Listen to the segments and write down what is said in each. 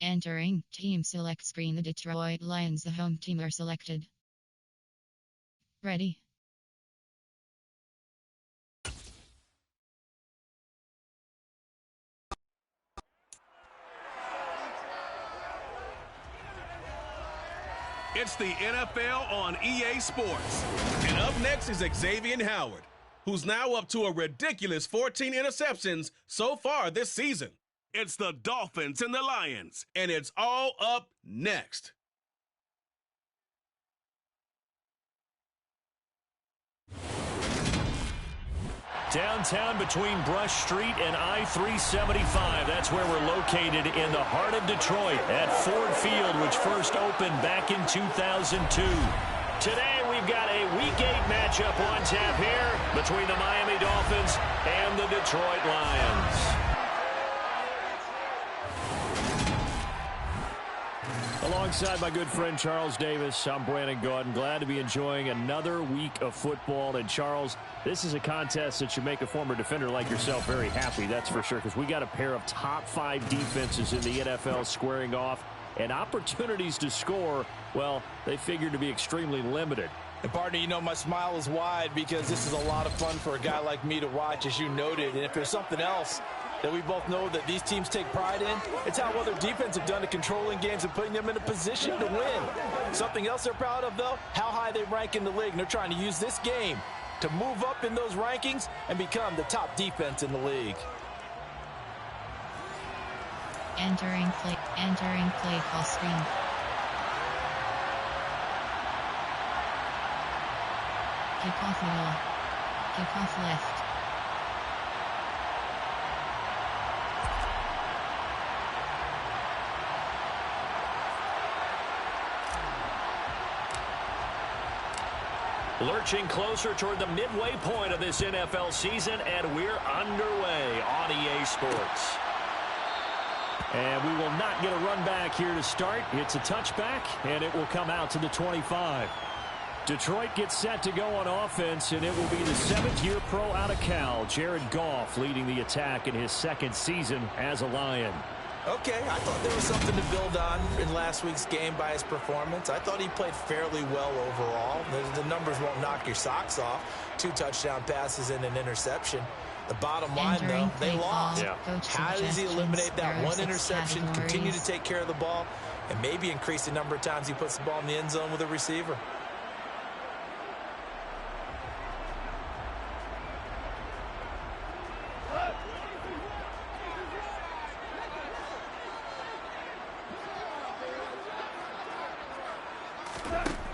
Entering team select screen. The Detroit Lions, the home team, are selected. Ready. It's the NFL on EA Sports. And up next is Xavier Howard, who's now up to a ridiculous 14 interceptions so far this season. It's the Dolphins and the Lions, and it's all up next. Downtown between Brush Street and I-375. That's where we're located in the heart of Detroit at Ford Field, which first opened back in 2002. Today we've got a Week 8 matchup on tap here between the Miami Dolphins and the Detroit Lions. Alongside my good friend Charles Davis, I'm Brandon Gordon. Glad to be enjoying another week of football. And Charles, this is a contest that should make a former defender like yourself very happy, that's for sure, because we got a pair of top 5 defenses in the NFL squaring off, and opportunities to score, well, they figure to be extremely limited. And partner, you know, my smile is wide because this is a lot of fun for a guy like me to watch, as you noted. And if there's something else that we both know that these teams take pride in, it's how other defense have done to controlling games and putting them in a position to win. Something else they're proud of, though, how high they rank in the league. And they're trying to use this game to move up in those rankings and become the top defense in the league. Entering play call screen. Kickoff middle. Kickoff left. Lurching closer toward the midway point of this NFL season, and we're underway on EA Sports. And we will not get a run back here to start. It's a touchback, and it will come out to the 25. Detroit gets set to go on offense, and it will be the 7th-year pro out of Cal, Jared Goff, leading the attack in his 2nd season as a Lion. Okay, I thought there was something to build on in last week's game by his performance. I thought he played fairly well overall. The numbers won't knock your socks off. 2 touchdown passes and an interception. The bottom line, though, they lost. How does he eliminate that one interception, continue to take care of the ball, and maybe increase the number of times he puts the ball in the end zone with a receiver?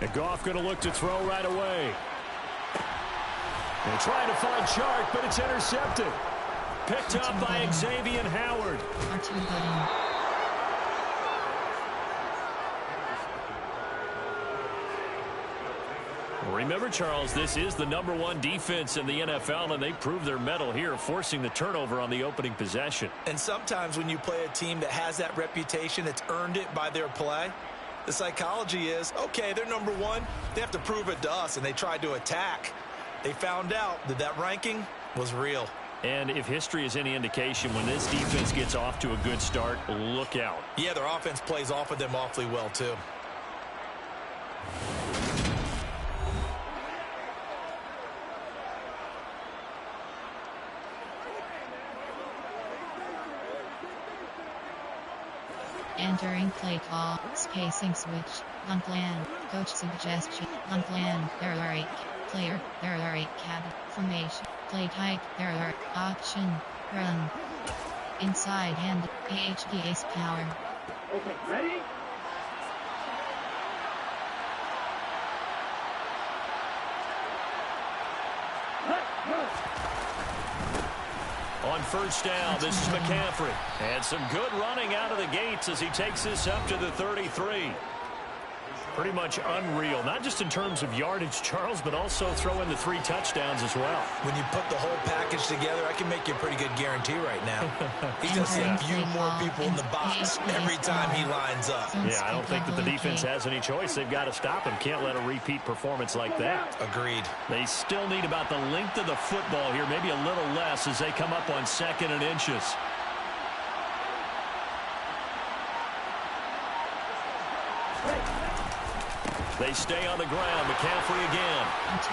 And Goff going to look to throw right away. And trying to find Chark, but it's intercepted. Picked up by Xavier Howard. Remember, Charles, this is the #1 defense in the NFL, and they proved their mettle here, forcing the turnover on the opening possession. And sometimes when you play a team that has that reputation, that's earned it by their play, the psychology is, okay, they're #1. They have to prove it to us, and they tried to attack. They found out that that ranking was real. And if history is any indication, when this defense gets off to a good start, look out. Yeah, their offense plays off of them awfully well, too. Entering play call, spacing switch, Lunkland, coach suggestion, Lunkland, there are 8, player, there are 8 cabin, formation, play type, there are, option, run, inside hand, AHDA's power. Okay, ready? On first down, this is McCaffrey. And some good running out of the gates as he takes this up to the 33. Pretty much unreal, not just in terms of yardage, Charles, but also throwing the 3 touchdowns as well. When you put the whole package together, I can make you a pretty good guarantee right now. He's going to see a few more people in the box every time he lines up. Yeah, I don't think that the defense has any choice. They've got to stop him. Can't let a repeat performance like that. Agreed. They still need about the length of the football here, maybe a little less as they come up on 2nd and inches. They stay on the ground. McCaffrey again. R2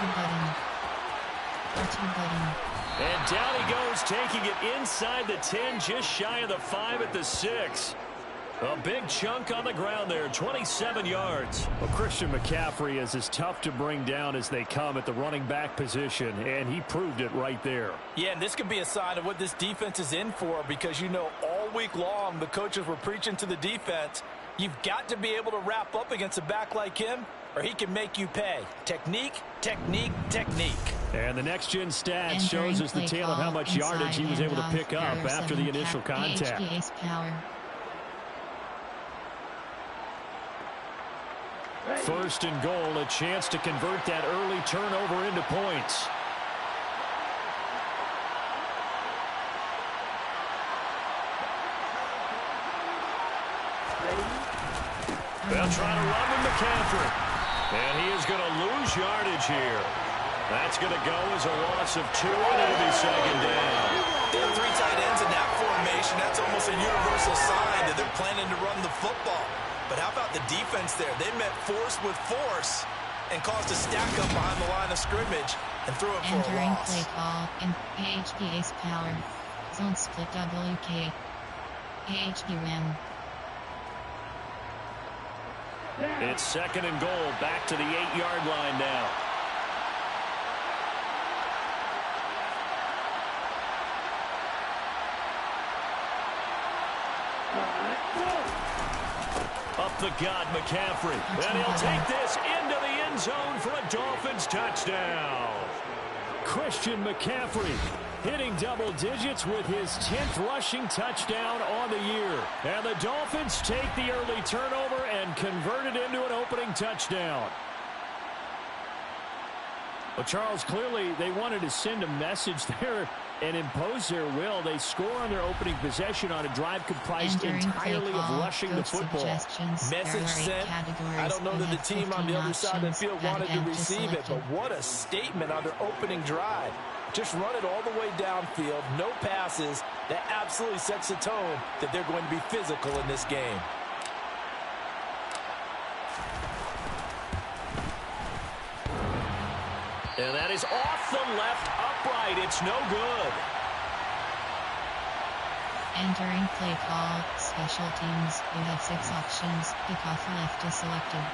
button. And down he goes, taking it inside the 10, just shy of the 5 at the 6. A big chunk on the ground there, 27 yards. Well, Christian McCaffrey is as tough to bring down as they come at the running back position, and he proved it right there. Yeah, and this could be a sign of what this defense is in for, because, you know, all week long the coaches were preaching to the defense, you've got to be able to wrap up against a back like him, or he can make you pay. Technique, technique, technique. And the next-gen stats shows us the tale of how much yardage he was able to pick up after the initial contact. First and goal, a chance to convert that early turnover into points. They'll try to run with McCaffrey. And he is going to lose yardage here. That's going to go as a loss of 2, and it'll be second down. They have 3 tight ends in that formation. That's almost a universal sign that they're planning to run the football. But how about the defense there? They met force with force and caused a stack up behind the line of scrimmage and threw it for a loss. Entering play call in AHPA's power. Zone split WK. AHP win. It's second and goal, back to the 8-yard line now. Up the gut, McCaffrey. And he'll take this into the end zone for a Dolphins touchdown. Christian McCaffrey hitting double digits with his 10th rushing touchdown on the year. And the Dolphins take the early turnover and convert it into an opening touchdown. Well, Charles, clearly they wanted to send a message there and impose their will. They score on their opening possession on a drive comprised entirely of rushing the football. Message sent. I don't know that the team on the other side of the field wanted to receive it, but what a statement on their opening drive. Just run it all the way downfield, no passes. That absolutely sets the tone that they're going to be physical in this game. And that is off the left upright. It's no good. Entering play call, special teams. You have 6 options. Kickoff left is selected.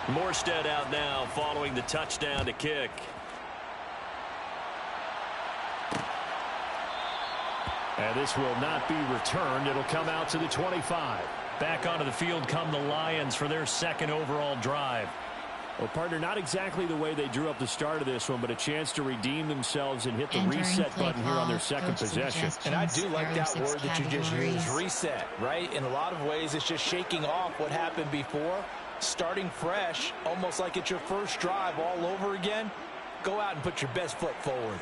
Morstead out now following the touchdown to kick. And this will not be returned. It'll come out to the 25. Back onto the field come the Lions for their second overall drive. Well, partner, not exactly the way they drew up the start of this one, but a chance to redeem themselves and hit the reset button here on their second possession. And I do like that word that you just used, reset, right? In a lot of ways, it's just shaking off what happened before, starting fresh, almost like it's your first drive all over again. Go out and put your best foot forward.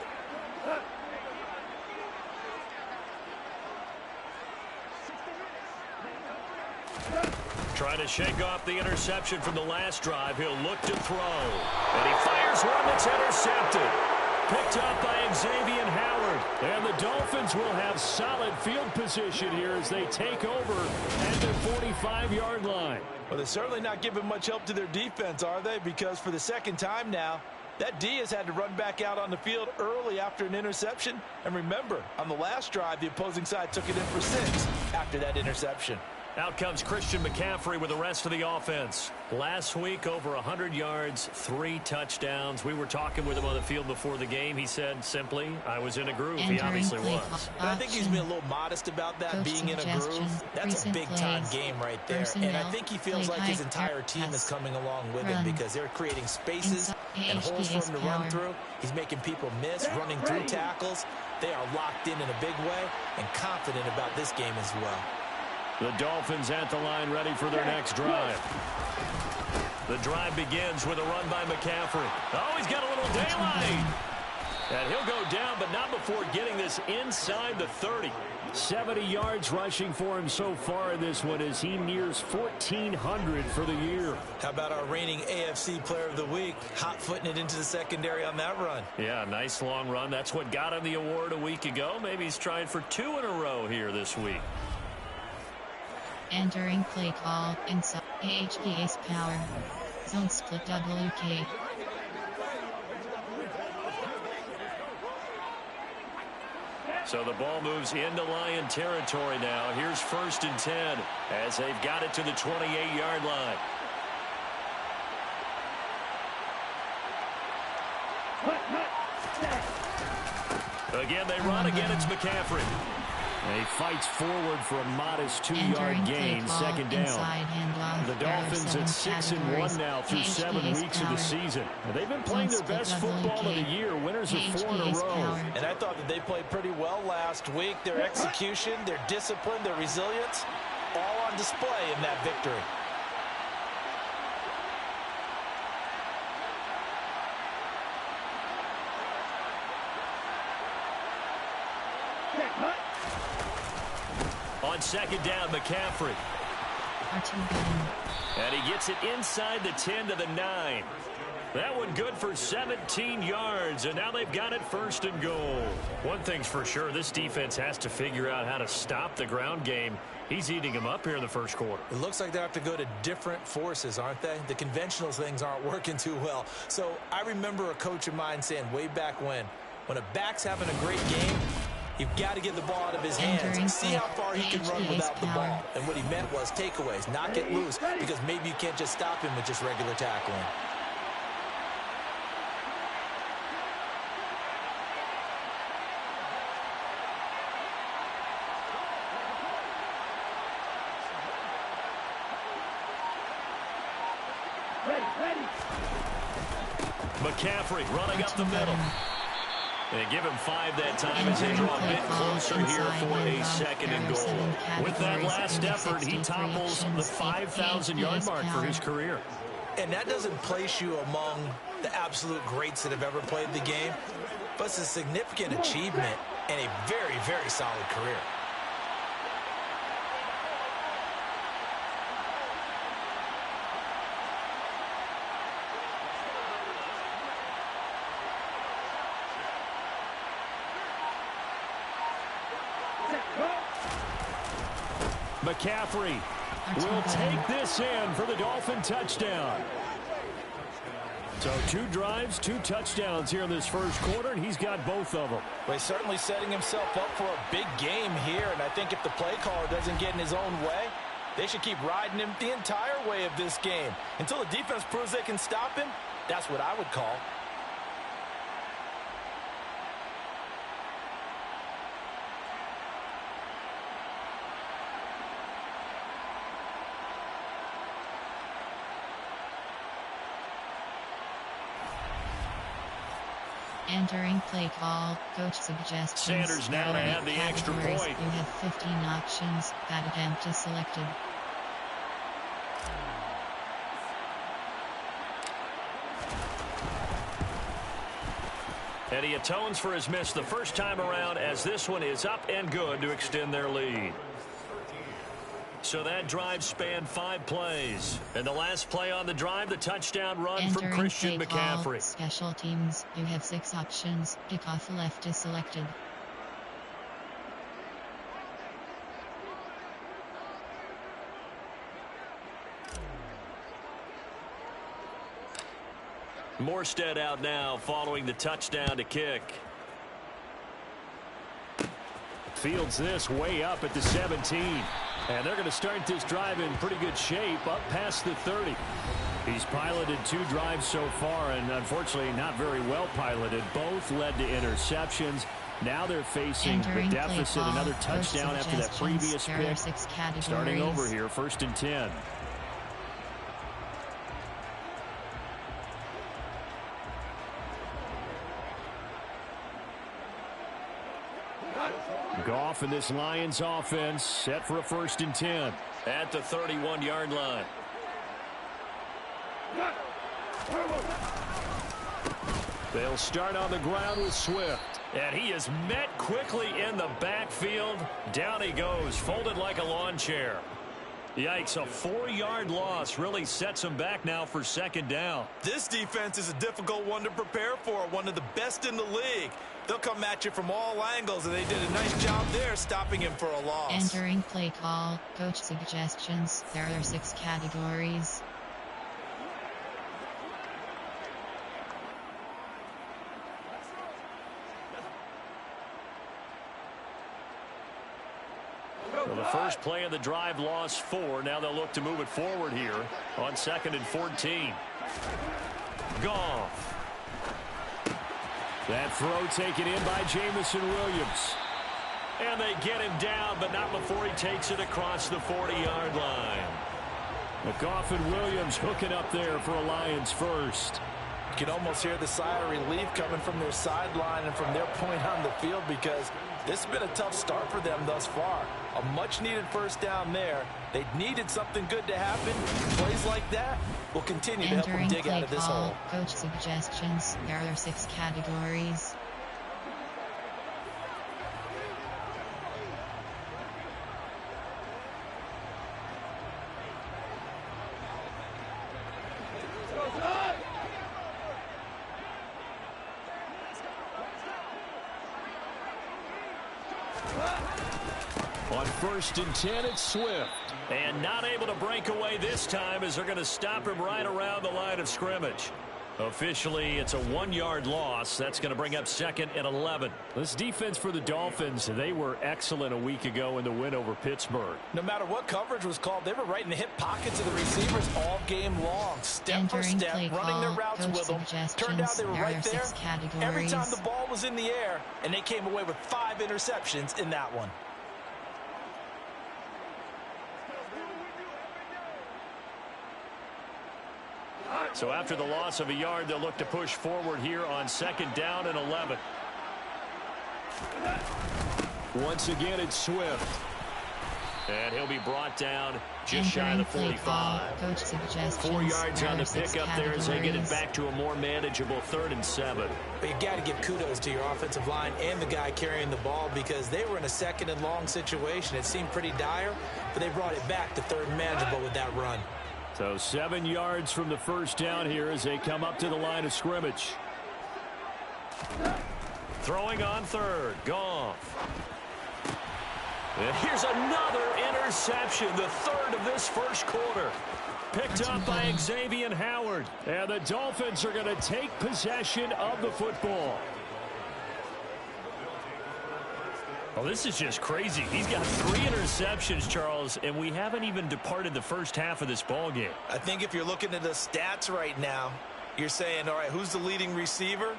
Trying to shake off the interception from the last drive. He'll look to throw. And he fires one that's intercepted. Picked up by Xavier Howard. And the Dolphins will have solid field position here as they take over at their 45-yard line. Well, they're certainly not giving much help to their defense, are they? Because for the second time now, that D has had to run back out on the field early after an interception. And remember, on the last drive, the opposing side took it in for 6 after that interception. Out comes Christian McCaffrey with the rest of the offense. Last week, over 100 yards, 3 touchdowns. We were talking with him on the field before the game. He said simply, I was in a groove. He obviously was. And I think he's been a little modest about that, being in a groove. That's a big-time game right there. And I think he feels like his entire team is coming along with him because they're creating spaces and holes for him to run through. He's making people miss, running through tackles. They are locked in a big way and confident about this game as well. The Dolphins at the line ready for their next drive. The drive begins with a run by McCaffrey. Oh, he's got a little daylight. And he'll go down, but not before getting this inside the 30. 70 yards rushing for him so far in this one as he nears 1,400 for the year. How about our reigning AFC Player of the Week, hot-footing it into the secondary on that run? Yeah, nice long run. That's what got him the award a week ago. Maybe he's trying for 2 in a row here this week. Entering play call inside HPA's power. Zone split WK. So the ball moves into Lion territory now. Here's 1st and 10 as they've got it to the 28-yard line. Again, they run. Again, it's McCaffrey. And he fights forward for a modest 2-yard gain, 2nd down. The Dolphins at 6-1 now through 7 weeks of the season. They've been playing their best football of the year. Winners of 4 in a row. And I thought that they played pretty well last week. Their execution, their discipline, their resilience, all on display in that victory. On 2nd down, McCaffrey. And he gets it inside the 10 to the 9. That one good for 17 yards, and now they've got it 1st and goal. One thing's for sure, this defense has to figure out how to stop the ground game. He's eating them up here in the 1st quarter. It looks like they have to go to different forces, aren't they? The conventional things aren't working too well. So I remember a coach of mine saying way back when a back's having a great game, you've got to get the ball out of his hands and see how far he can run without the ball. And what he meant was takeaways, not get loose, because maybe you can't just stop him with just regular tackling. McCaffrey running up the middle. They give him 5 that time as they draw a bit closer here for a 2nd and goal. With that last effort, he topples the 5,000-yard mark for his career. And that doesn't place you among the absolute greats that have ever played the game, but it's a significant achievement and a very, very solid career. McCaffrey will take this in for the Dolphin touchdown. So 2 drives, 2 touchdowns here in this 1st quarter, and he's got both of them. Well, he's certainly setting himself up for a big game here, and I think if the play caller doesn't get in his own way, they should keep riding him the entire way of this game. Until the defense proves they can stop him, that's what I would call. Entering play call, coach suggests Sanders now to have the extra point. You have 15 options. That attempt is selected. And he atones for his miss the first time around as this one is up and good to extend their lead. So that drive spanned 5 plays. And the last play on the drive, the touchdown run from Christian McCaffrey. Special teams, you have 6 options. Kickoff left is selected. Morstead out now following the touchdown to kick. Fields this way up at the 17. And they're going to start this drive in pretty good shape up past the 30. He's piloted 2 drives so far, and unfortunately not very well piloted. Both led to interceptions. Now they're facing the deficit. Another touchdown after that previous pick. Starting over here, 1st and 10. Goff and this Lions offense set for a 1st and 10 at the 31-yard line. They'll start on the ground with Swift. And he is met quickly in the backfield. Down he goes, folded like a lawn chair. Yikes, a 4-yard loss really sets him back now for second down. This defense is a difficult one to prepare for, one of the best in the league. They'll come at you from all angles, and they did a nice job there stopping him for a loss. Entering play call, coach suggestions. There are 6 categories. Well, the first play of the drive lost 4. Now they'll look to move it forward here on 2nd and 14. Goff. That throw taken in by Jamison Williams. And they get him down, but not before he takes it across the 40-yard line. Goff and Williams hooking up there for a Lions first. You can almost hear the sigh of relief coming from their sideline and from their point on the field, because this has been a tough start for them thus far. A much-needed first down there. They needed something good to happen. Plays like that will continue to help them dig out of this hole. Coach suggestions. There are 6 categories. On 1st and 10, it's Swift. And not able to break away this time as they're going to stop him right around the line of scrimmage. Officially, it's a 1-yard loss. That's going to bring up 2nd and 11. This defense for the Dolphins, they were excellent a week ago in the win over Pittsburgh. No matter what coverage was called, they were right in the hip pockets of the receivers all game long. Step for step, running their routes with them. Turned out they were right there every time the ball was in the air, and they came away with 5 interceptions in that one. So after the loss of a yard, they'll look to push forward here on 2nd down and 11. Once again, it's Swift. And he'll be brought down just shy of the 45. 4 yards on the pickup there as they get it back to a more manageable 3rd and 7. But you got to give kudos to your offensive line and the guy carrying the ball, because they were in a 2nd and long situation. It seemed pretty dire, but they brought it back to 3rd and manageable with that run. So 7 yards from the first down here as they come up to the line of scrimmage. Throwing on 3rd. Goff. And here's another interception, the 3rd of this first quarter. Picked up by Xavier Howard. And the Dolphins are going to take possession of the football. Well, this is just crazy. He's got 3 interceptions, Charles, and we haven't even departed the first half of this ball game. I think if you're looking at the stats right now, you're saying, all right, who's the leading receiver?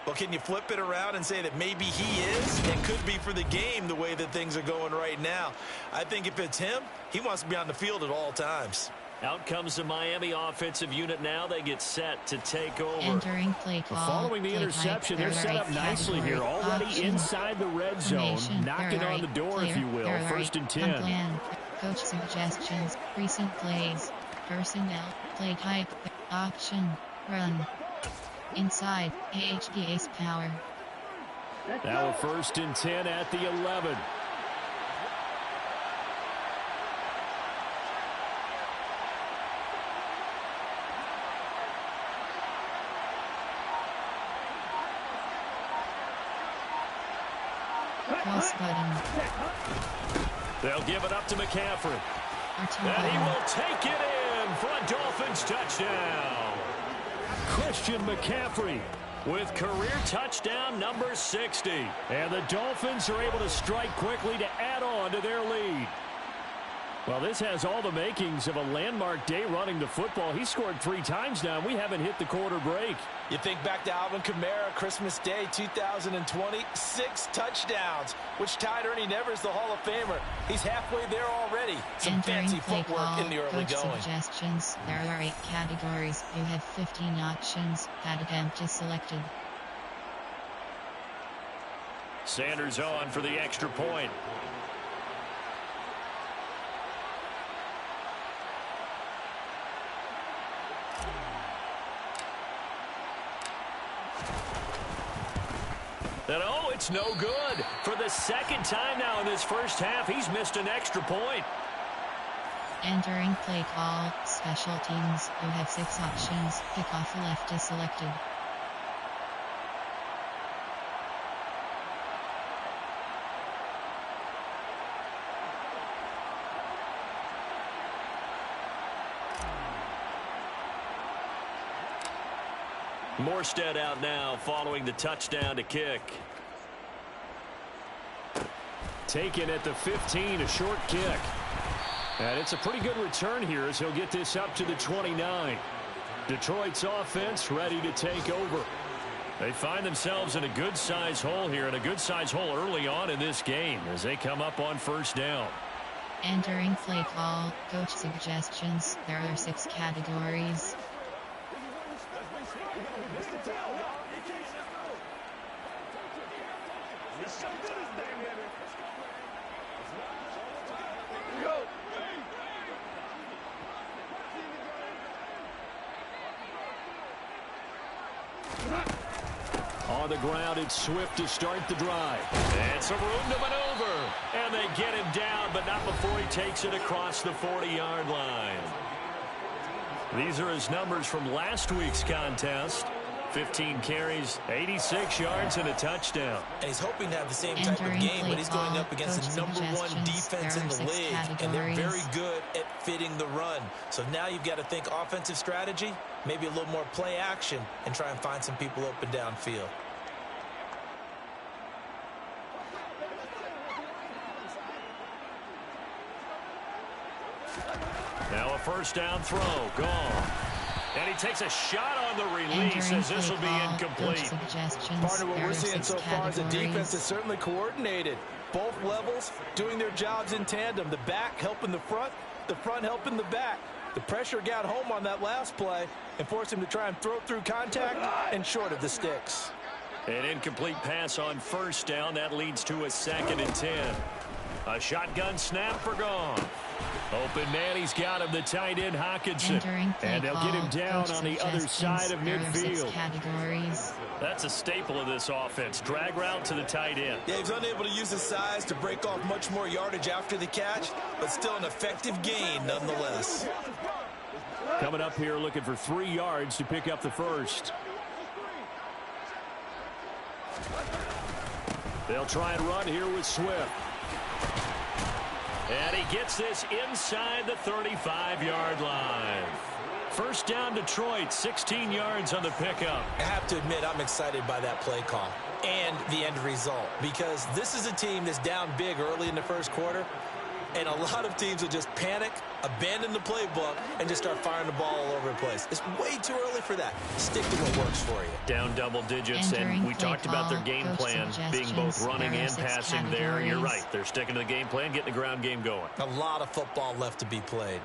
Well, can you flip it around and say that maybe he is and could be for the game the way that things are going right now? I think if it's him, he wants to be on the field at all times. Out comes the Miami offensive unit now. They get set to take over. Entering play call. Following the interception, they're set up nicely here. Already inside the red zone. Knocking on the door, if you will. 1st and 10. Coach suggestions. Recent plays. Personnel. Play type. Option. Run. Inside. AHDA's power. Now a 1st and 10 at the 11. Cross button. They'll give it up to McCaffrey. And he will take it in for a Dolphins touchdown. Christian McCaffrey with career touchdown number 60. And the Dolphins are able to strike quickly to add on to their lead. Well, this has all the makings of a landmark day running the football. He scored 3 times now, and we haven't hit the quarter break. You think back to Alvin Kamara, Christmas Day 2020, 6 touchdowns, which tied Ernie Nevers, the Hall of Famer. He's halfway there already. Some fancy footwork in the early going. Suggestions. There are 8 categories. You have 15 options. That attempt is selected. Sanders on for the extra point. And oh, it's no good. For the second time now in this first half, he's missed an extra point. Entering play call, special teams. You have 6 options. Kickoff left is selected. Morstead out now following the touchdown to kick. Taken at the 15, a short kick. And it's a pretty good return here as he'll get this up to the 29. Detroit's offense ready to take over. They find themselves in a good-size hole here, and a good-size hole early on in this game as they come up on first down. Entering play call, coach suggestions. There are 6 categories. On the ground, it's Swift to start the drive. And some room to maneuver. And they get him down, but not before he takes it across the 40-yard line. These are his numbers from last week's contest. 15 carries, 86 yards, and a touchdown. And he's hoping to have the same type of game, but he's going up against the #1 defense in the league, and they're very good at fitting the run. So now you've got to think offensive strategy, maybe a little more play action, and try and find some people open downfield. Now a first down throw, gone. And he takes a shot on the release as this will be incomplete. Partner, what we're seeing so far is the defense is certainly coordinated. Both levels doing their jobs in tandem. The back helping the front helping the back. The pressure got home on that last play and forced him to try and throw through contact and short of the sticks. An incomplete pass on first down. That leads to a 2nd and 10. A shotgun snap for gone. Open man, he's got him, the tight end Hawkinson. And they'll get him down on the other side of midfield. That's a staple of this offense. Drag route to the tight end. Yeah, he's unable to use his size to break off much more yardage after the catch, but still an effective gain nonetheless. Coming up here looking for 3 yards to pick up the first. They'll try and run here with Swift. And he gets this inside the 35-yard line. First down Detroit, 16 yards on the pickup. I have to admit, I'm excited by that play call and the end result, because this is a team that's down big early in the first quarter, and a lot of teams will just panic, abandon the playbook, and just start firing the ball all over the place. It's way too early for that. Stick to what works for you. Down double digits, and we talked about their game plan being both running and passing there. You're right. They're sticking to the game plan, getting the ground game going. A lot of football left to be played.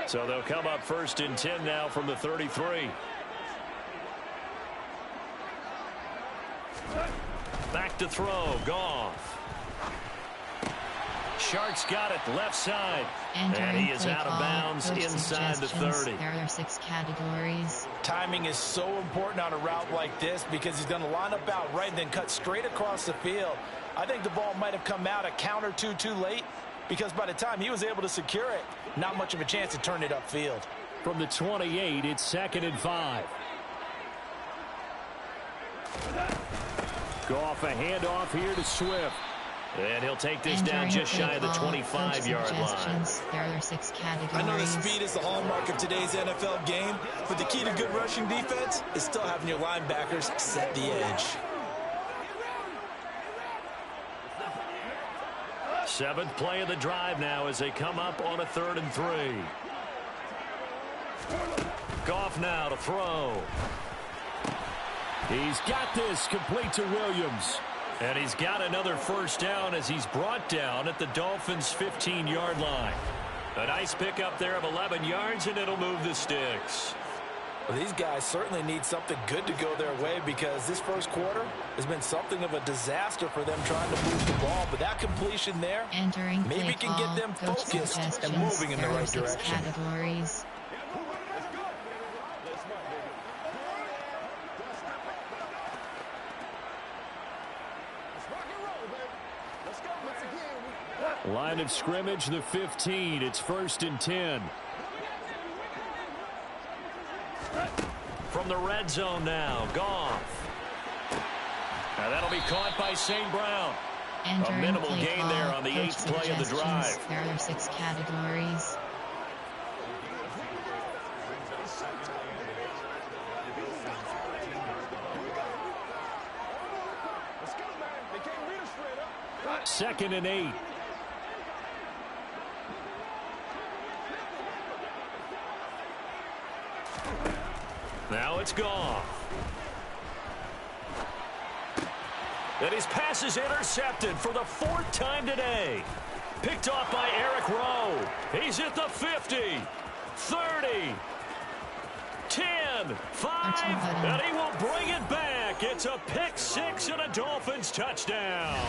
So they'll come up 1st and 10 now from the 33. Back to throw, Goff. Sharks got it left side. And he is out of bounds inside the 30. There are 6 categories. Timing is so important on a route like this because he's going to line up out right and then cut straight across the field. I think the ball might have come out a count or two too late, because by the time he was able to secure it, not much of a chance to turn it upfield. From the 28, it's 2nd and 5. Goff, a handoff here to Swift. And he'll take this down just shy of the 25-yard line. There are 6 categories. I know the speed is the hallmark of today's NFL game, but the key to good rushing defense is still having your linebackers set the edge. 7th play of the drive now as they come up on a 3rd and 3. Goff now to throw. He's got this complete to Williams. And he's got another first down as he's brought down at the Dolphins' 15-yard line. A nice pickup there of 11 yards, and it'll move the sticks. Well, these guys certainly need something good to go their way, because this first quarter has been something of a disaster for them trying to move the ball. But that completion there, maybe can get them focused and moving in the right direction. Categories. Line of scrimmage, the 15. It's 1st and 10. From the red zone now, Goff. Now that'll be caught by St. Brown. A minimal gain there on the 8th play of the drive. There are 6 categories. Second and 8. Now it's Goff. And his pass is intercepted for the 4th time today. Picked off by Eric Rowe. He's at the 50, 30, 10, 5, and he will bring it back. It's a pick 6 and a Dolphins touchdown.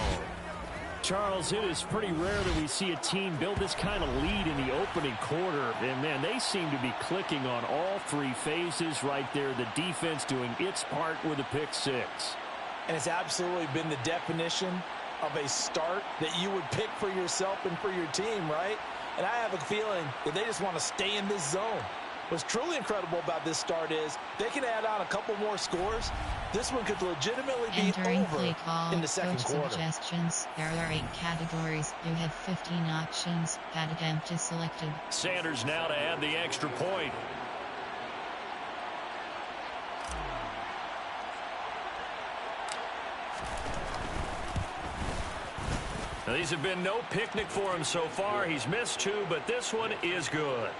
Charles, it is pretty rare that we see a team build this kind of lead in the opening quarter. And, man, they seem to be clicking on all 3 phases right there. The defense doing its part with a pick 6. And it's absolutely been the definition of a start that you would pick for yourself and for your team, right? And I have a feeling that they just want to stay in this zone. What's truly incredible about this start is they can add on a couple more scores. This one could legitimately be over in the second quarter. Suggestions. There are 8 categories. You have 15 options. That attempt is selected. Sanders now to add the extra point. Now, these have been no picnic for him so far. He's missed 2, but this one is good.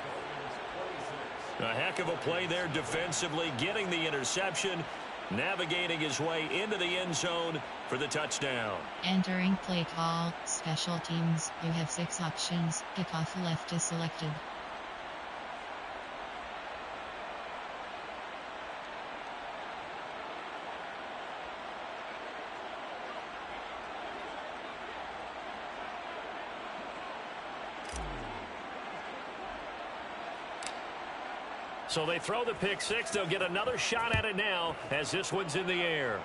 A heck of a play there defensively, getting the interception, navigating his way into the end zone for the touchdown. Entering play call, special teams. You have 6 options. Kickoff left is selected. So they throw the pick 6. They'll get another shot at it now as this one's in the air.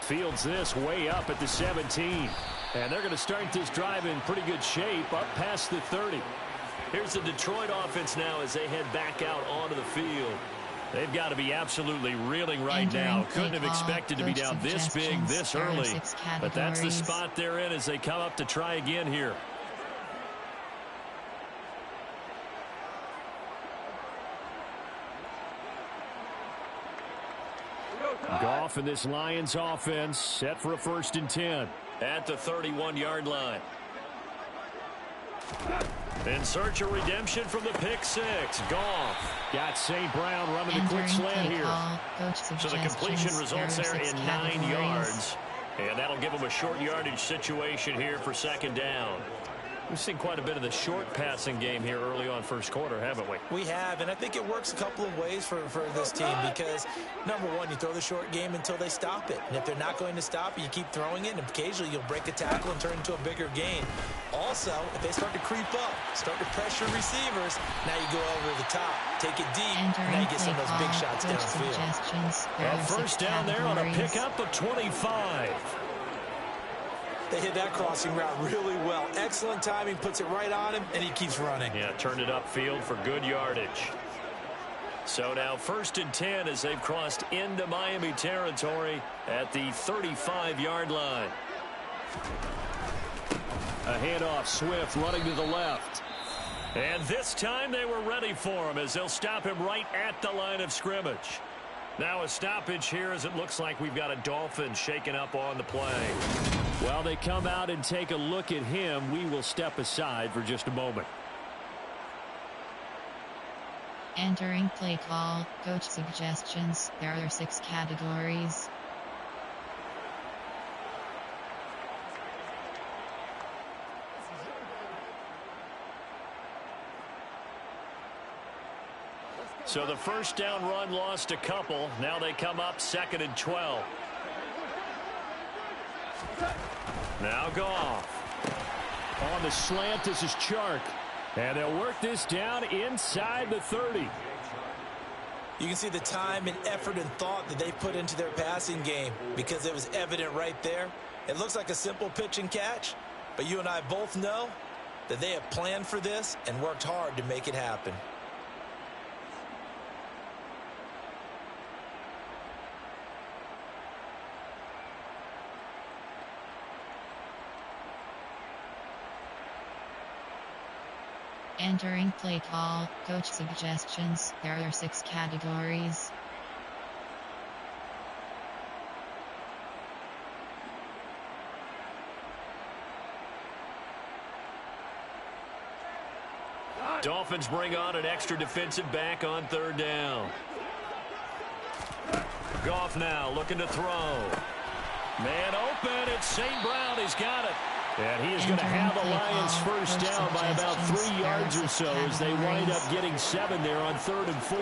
Fields this way up at the 17. And they're going to start this drive in pretty good shape up past the 30. Here's the Detroit offense now as they head back out onto the field. They've got to be absolutely reeling right now. Couldn't have expected to be down this big this early. But that's the spot they're in as they come up to try again here. Goff and this Lions offense set for a 1st and 10 at the 31-yard line. In search of redemption from the pick 6. Goff got St. Brown running the quick slant here. So the completion results there in 9 yards. And that'll give them a short yardage situation here for 2nd down. We've seen quite a bit of the short passing game here early on first quarter, haven't we? We have, and I think it works a couple of ways for this team because, number one, you throw the short game until they stop it. And if they're not going to stop it, you keep throwing it, and occasionally you'll break a tackle and turn into a bigger gain. Also, if they start to creep up, start to pressure receivers, now you go over the top, take it deep, and now you get some of those big shots downfield. Well, 1st down there on a pickup of 25. They hit that crossing route really well. Excellent timing, puts it right on him, and he keeps running. Yeah, turned it upfield for good yardage. So now 1st and 10 as they've crossed into Miami territory at the 35-yard line. A handoff, Swift running to the left. And this time they were ready for him as they'll stop him right at the line of scrimmage. Now a stoppage here as it looks like we've got a Dolphin shaking up on the play. While they come out and take a look at him, we will step aside for just a moment. Entering play call, coach suggestions. There are 6 categories. So the 1st down run lost a couple. Now they come up 2nd and 12. Now Goff. On the slant, this is Chark. And they'll work this down inside the 30. You can see the time and effort and thought that they put into their passing game because it was evident right there. It looks like a simple pitch and catch, But you and I both know that they have planned for this and worked hard to make it happen. Entering play call, coach suggestions. There are 6 categories. Dolphins bring on an extra defensive back on 3rd down. Goff now looking to throw. Man open, it's St. Brown, he's got it. And he is going to have the Lions first down by about 3 yards or so as they wind up getting 7 there on 3rd and 4.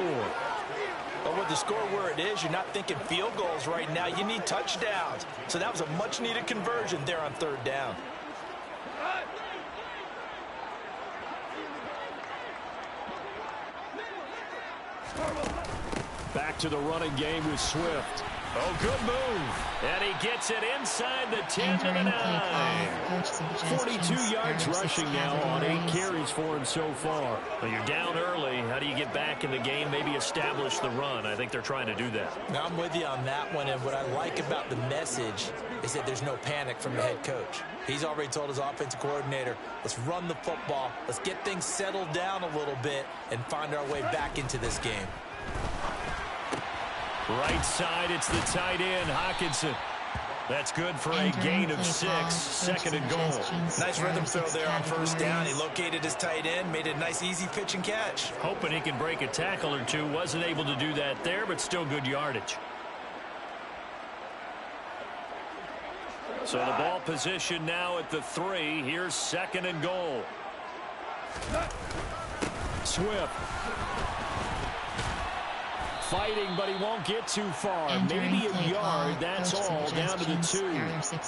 But with the score where it is, you're not thinking field goals right now. You need touchdowns. So that was a much-needed conversion there on 3rd down. Back to the running game with Swift. Oh, good move. And he gets it inside the 10 to the 9. 42 yards rushing now on 8 carries for him so far. Well, you're down early. How do you get back in the game, maybe establish the run? I think they're trying to do that. Now, I'm with you on that one, and what I like about the message is that there's no panic from the head coach. He's already told his offensive coordinator, let's run the football, let's get things settled down a little bit and find our way back into this game. Right side, it's the tight end, Hockenson. That's good for a gain of 6, 2nd and goal. Nice rhythm throw there on 1st down. He located his tight end, made a nice easy pitch and catch. Hoping he can break a tackle or two. Wasn't able to do that there, but still good yardage. So the ball position now at the 3. Here's 2nd and goal. Swift. Fighting, but he won't get too far. Maybe a yard, that's all, down to the 2.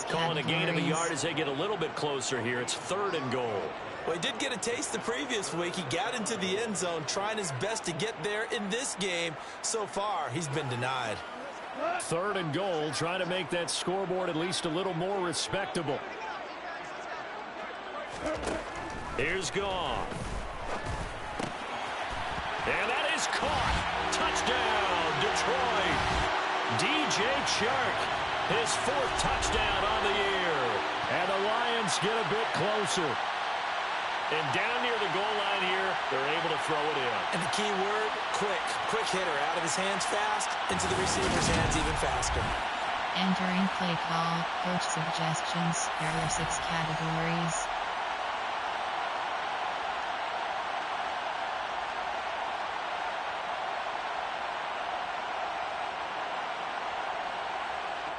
Calling a gain of a yard as they get a little bit closer here. It's 3rd and goal. Well, he did get a taste the previous week. He got into the end zone, trying his best to get there in this game. So far, he's been denied. 3rd and goal, trying to make that scoreboard at least a little more respectable. Here's Goff. And that is caught. Touchdown, Detroit. DJ Chark, his 4th touchdown on the year. And the Lions get a bit closer. And down near the goal line here, they're able to throw it in. And the key word, quick. Quick hitter, out of his hands fast, into the receiver's hands even faster. Entering play call, coach suggestions. There are 6 categories.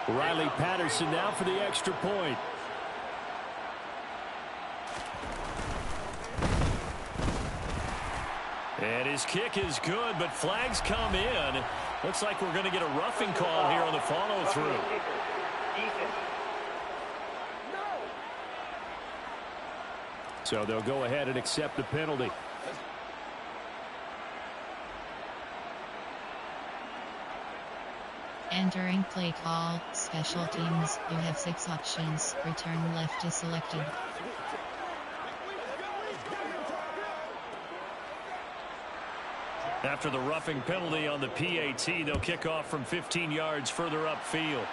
Riley Patterson now for the extra point. And his kick is good, but flags come in. Looks like we're going to get a roughing call here on the follow-through. So they'll go ahead and accept the penalty. Entering play call, special teams. You have 6 options. Return left is selected. After the roughing penalty on the PAT, they'll kick off from 15 yards further upfield.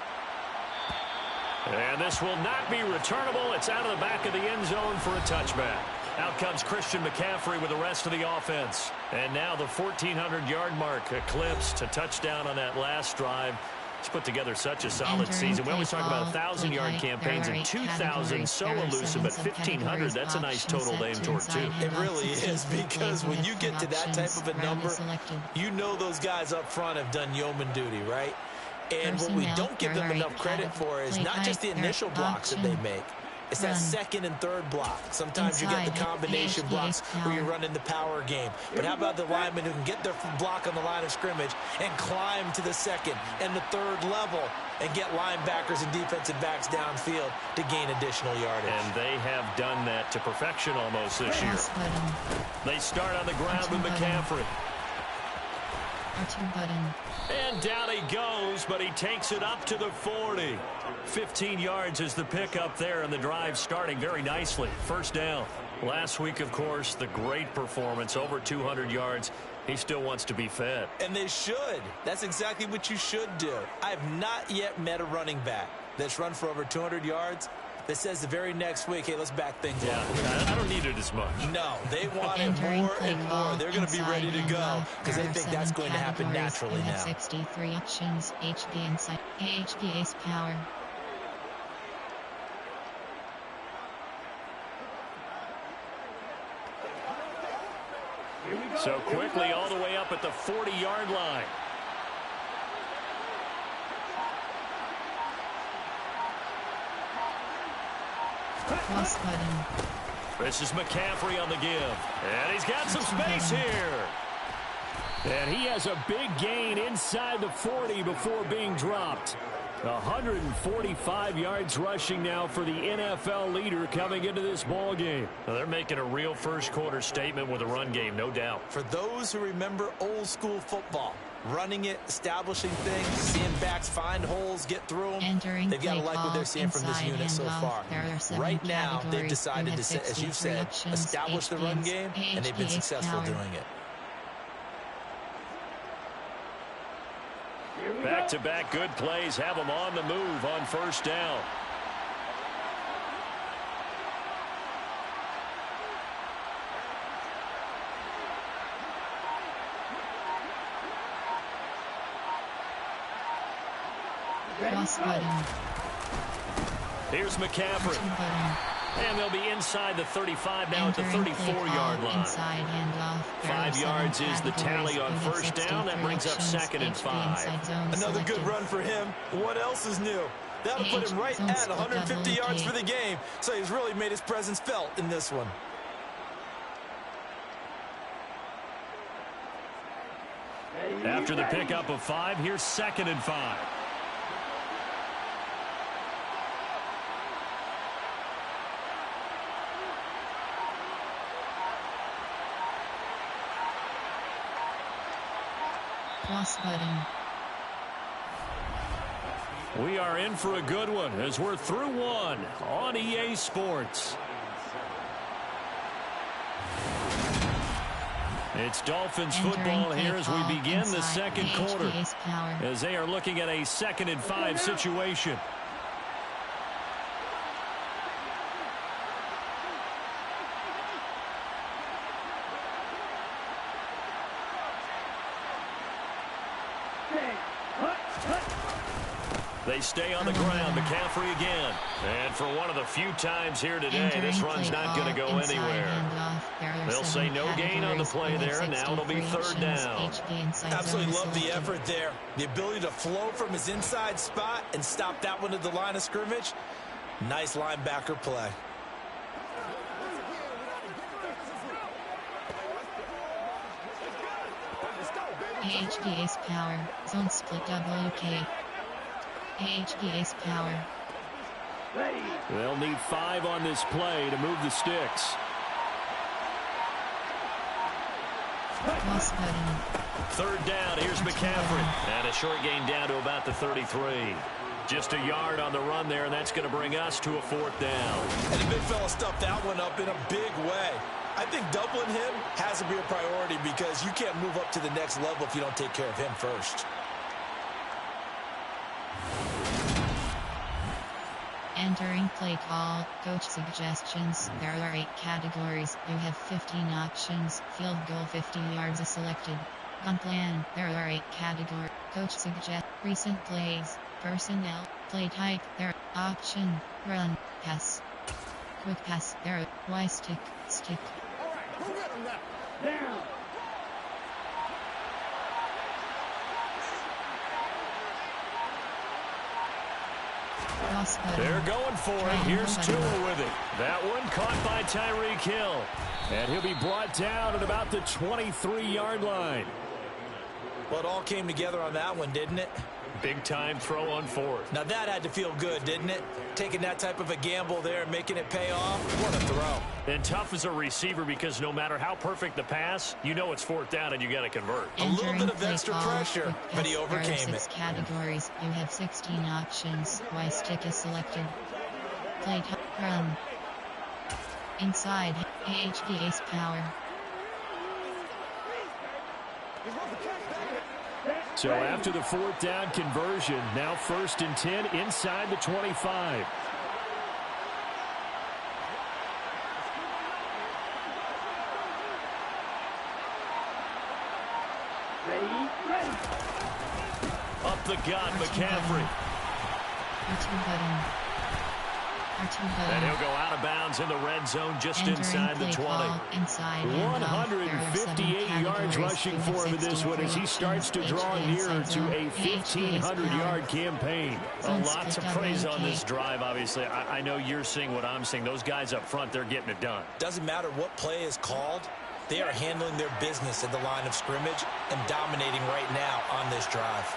And this will not be returnable. It's out of the back of the end zone for a touchback. Out comes Christian McCaffrey with the rest of the offense. And now the 1,400-yard mark eclipsed. A touchdown on that last drive. He's put together such a solid season. We always talk about 1,000-yard campaigns, and 2,000 so elusive, but 1,500, that's a nice total to aim toward, too. It really is, because when you get to that type of a number, you know those guys up front have done yeoman duty, right? And what we don't give them enough credit for is not just the initial blocks that they make. It's that 2nd and 3rd block. Sometimes you get the combination blocks where you're running the power game. But how about the linemen who can get their block on the line of scrimmage and climb to the 2nd and the 3rd level and get linebackers and defensive backs downfield to gain additional yardage? And they have done that to perfection almost this year. They start on the ground with McCaffrey. R2 button. And down he goes, but he takes it up to the 40. 15 yards is the pickup there, and the drive starting very nicely. First down. Last week, of course, the great performance, over 200 yards. He still wants to be fed. And they should. That's exactly what you should do. I have not yet met a running back that's run for over 200 yards that says the very next week, hey, let's back things up. Yeah, I don't need it as much. No, they want it more and more. They're going to be ready to go because they think that's going to happen naturally now. 63 options, HB inside, HB ace power. So quickly all the way up at the 40-yard line. Cross button. This is McCaffrey on the give. And he's got some space here. And he has a big gain inside the 40 before being dropped. 145 yards rushing now for the NFL leader coming into this ball game. Well, they're making a real first quarter statement with a run game, no doubt. For those who remember old school football, running it, establishing things, seeing backs find holes, get through them, they've got to like what they're seeing from this unit so far. Right now, they've decided to, as you said, establish the run game, and they've been successful doing it. Back-to-back good plays have them on the move on first down. Cross button. Here's McCaffrey. And they'll be inside the 35 now at the 34-yard line. Inside handoff. 5 yards is the tally on first down. That brings up 2nd and 5. Another good run for him. What else is new? That'll put him right at 150 yards for the game. So he's really made his presence felt in this one. After the pickup of 5, here's 2nd and 5. Cross button. We are in for a good one as we're through one on EA Sports. It's Dolphins football here as we begin the second quarter, as they are looking at a 2nd and 5 situation. They stay on the ground. McCaffrey again. And for one of the few times here today, this run's not going to go anywhere. They'll say no gain on the play there, and now it'll be 3rd down. Absolutely love the effort there. The ability to flow from his inside spot and stop that one at the line of scrimmage. Nice linebacker play. HB ace power. Zone split WK. HB ace power. They'll need 5 on this play to move the sticks. Cross button. 3rd down. Here's McCaffrey. And a short gain down to about the 33. Just a yard on the run there, and that's going to bring us to a 4th down. And the big fella stuffed that one up in a big way. I think doubling him has to be a priority because you can't move up to the next level if you don't take care of him first. Entering play call, coach suggestions. There are 8 categories. You have 15 options. Field goal 50 yards is selected. Gun plan. There are 8 categories. Coach suggest. Recent plays. Personnel. Play type. There. Option. Run. Pass. Quick pass. There. Y stick. Stick. Who got him now? Down. They're going for it. Here's Tua with it. That one caught by Tyreek Hill. And he'll be brought down at about the 23-yard line. Well, it all came together on that one, didn't it? Big-time throw on fourth. Now that had to feel good, didn't it? Taking that type of a gamble there and making it pay off. What a throw. And tough as a receiver because no matter how perfect the pass, you know it's fourth down and you got to convert. A little bit of extra pressure, but he overcame it. Categories. You have 16 options. Y stick is selected. Play run. Inside. AHD ace power. So after the fourth down conversion, now 1st and 10 inside the 25. Up the gut, McCaffrey. And he'll go out of bounds in the red zone just inside the 20. 158 yards rushing for him in this one as he starts to draw nearer to a 1,500-yard campaign. A lot to praise on this drive, obviously. I know you're seeing what I'm seeing. Those guys up front, they're getting it done. Doesn't matter what play is called. They are handling their business at the line of scrimmage and dominating right now on this drive.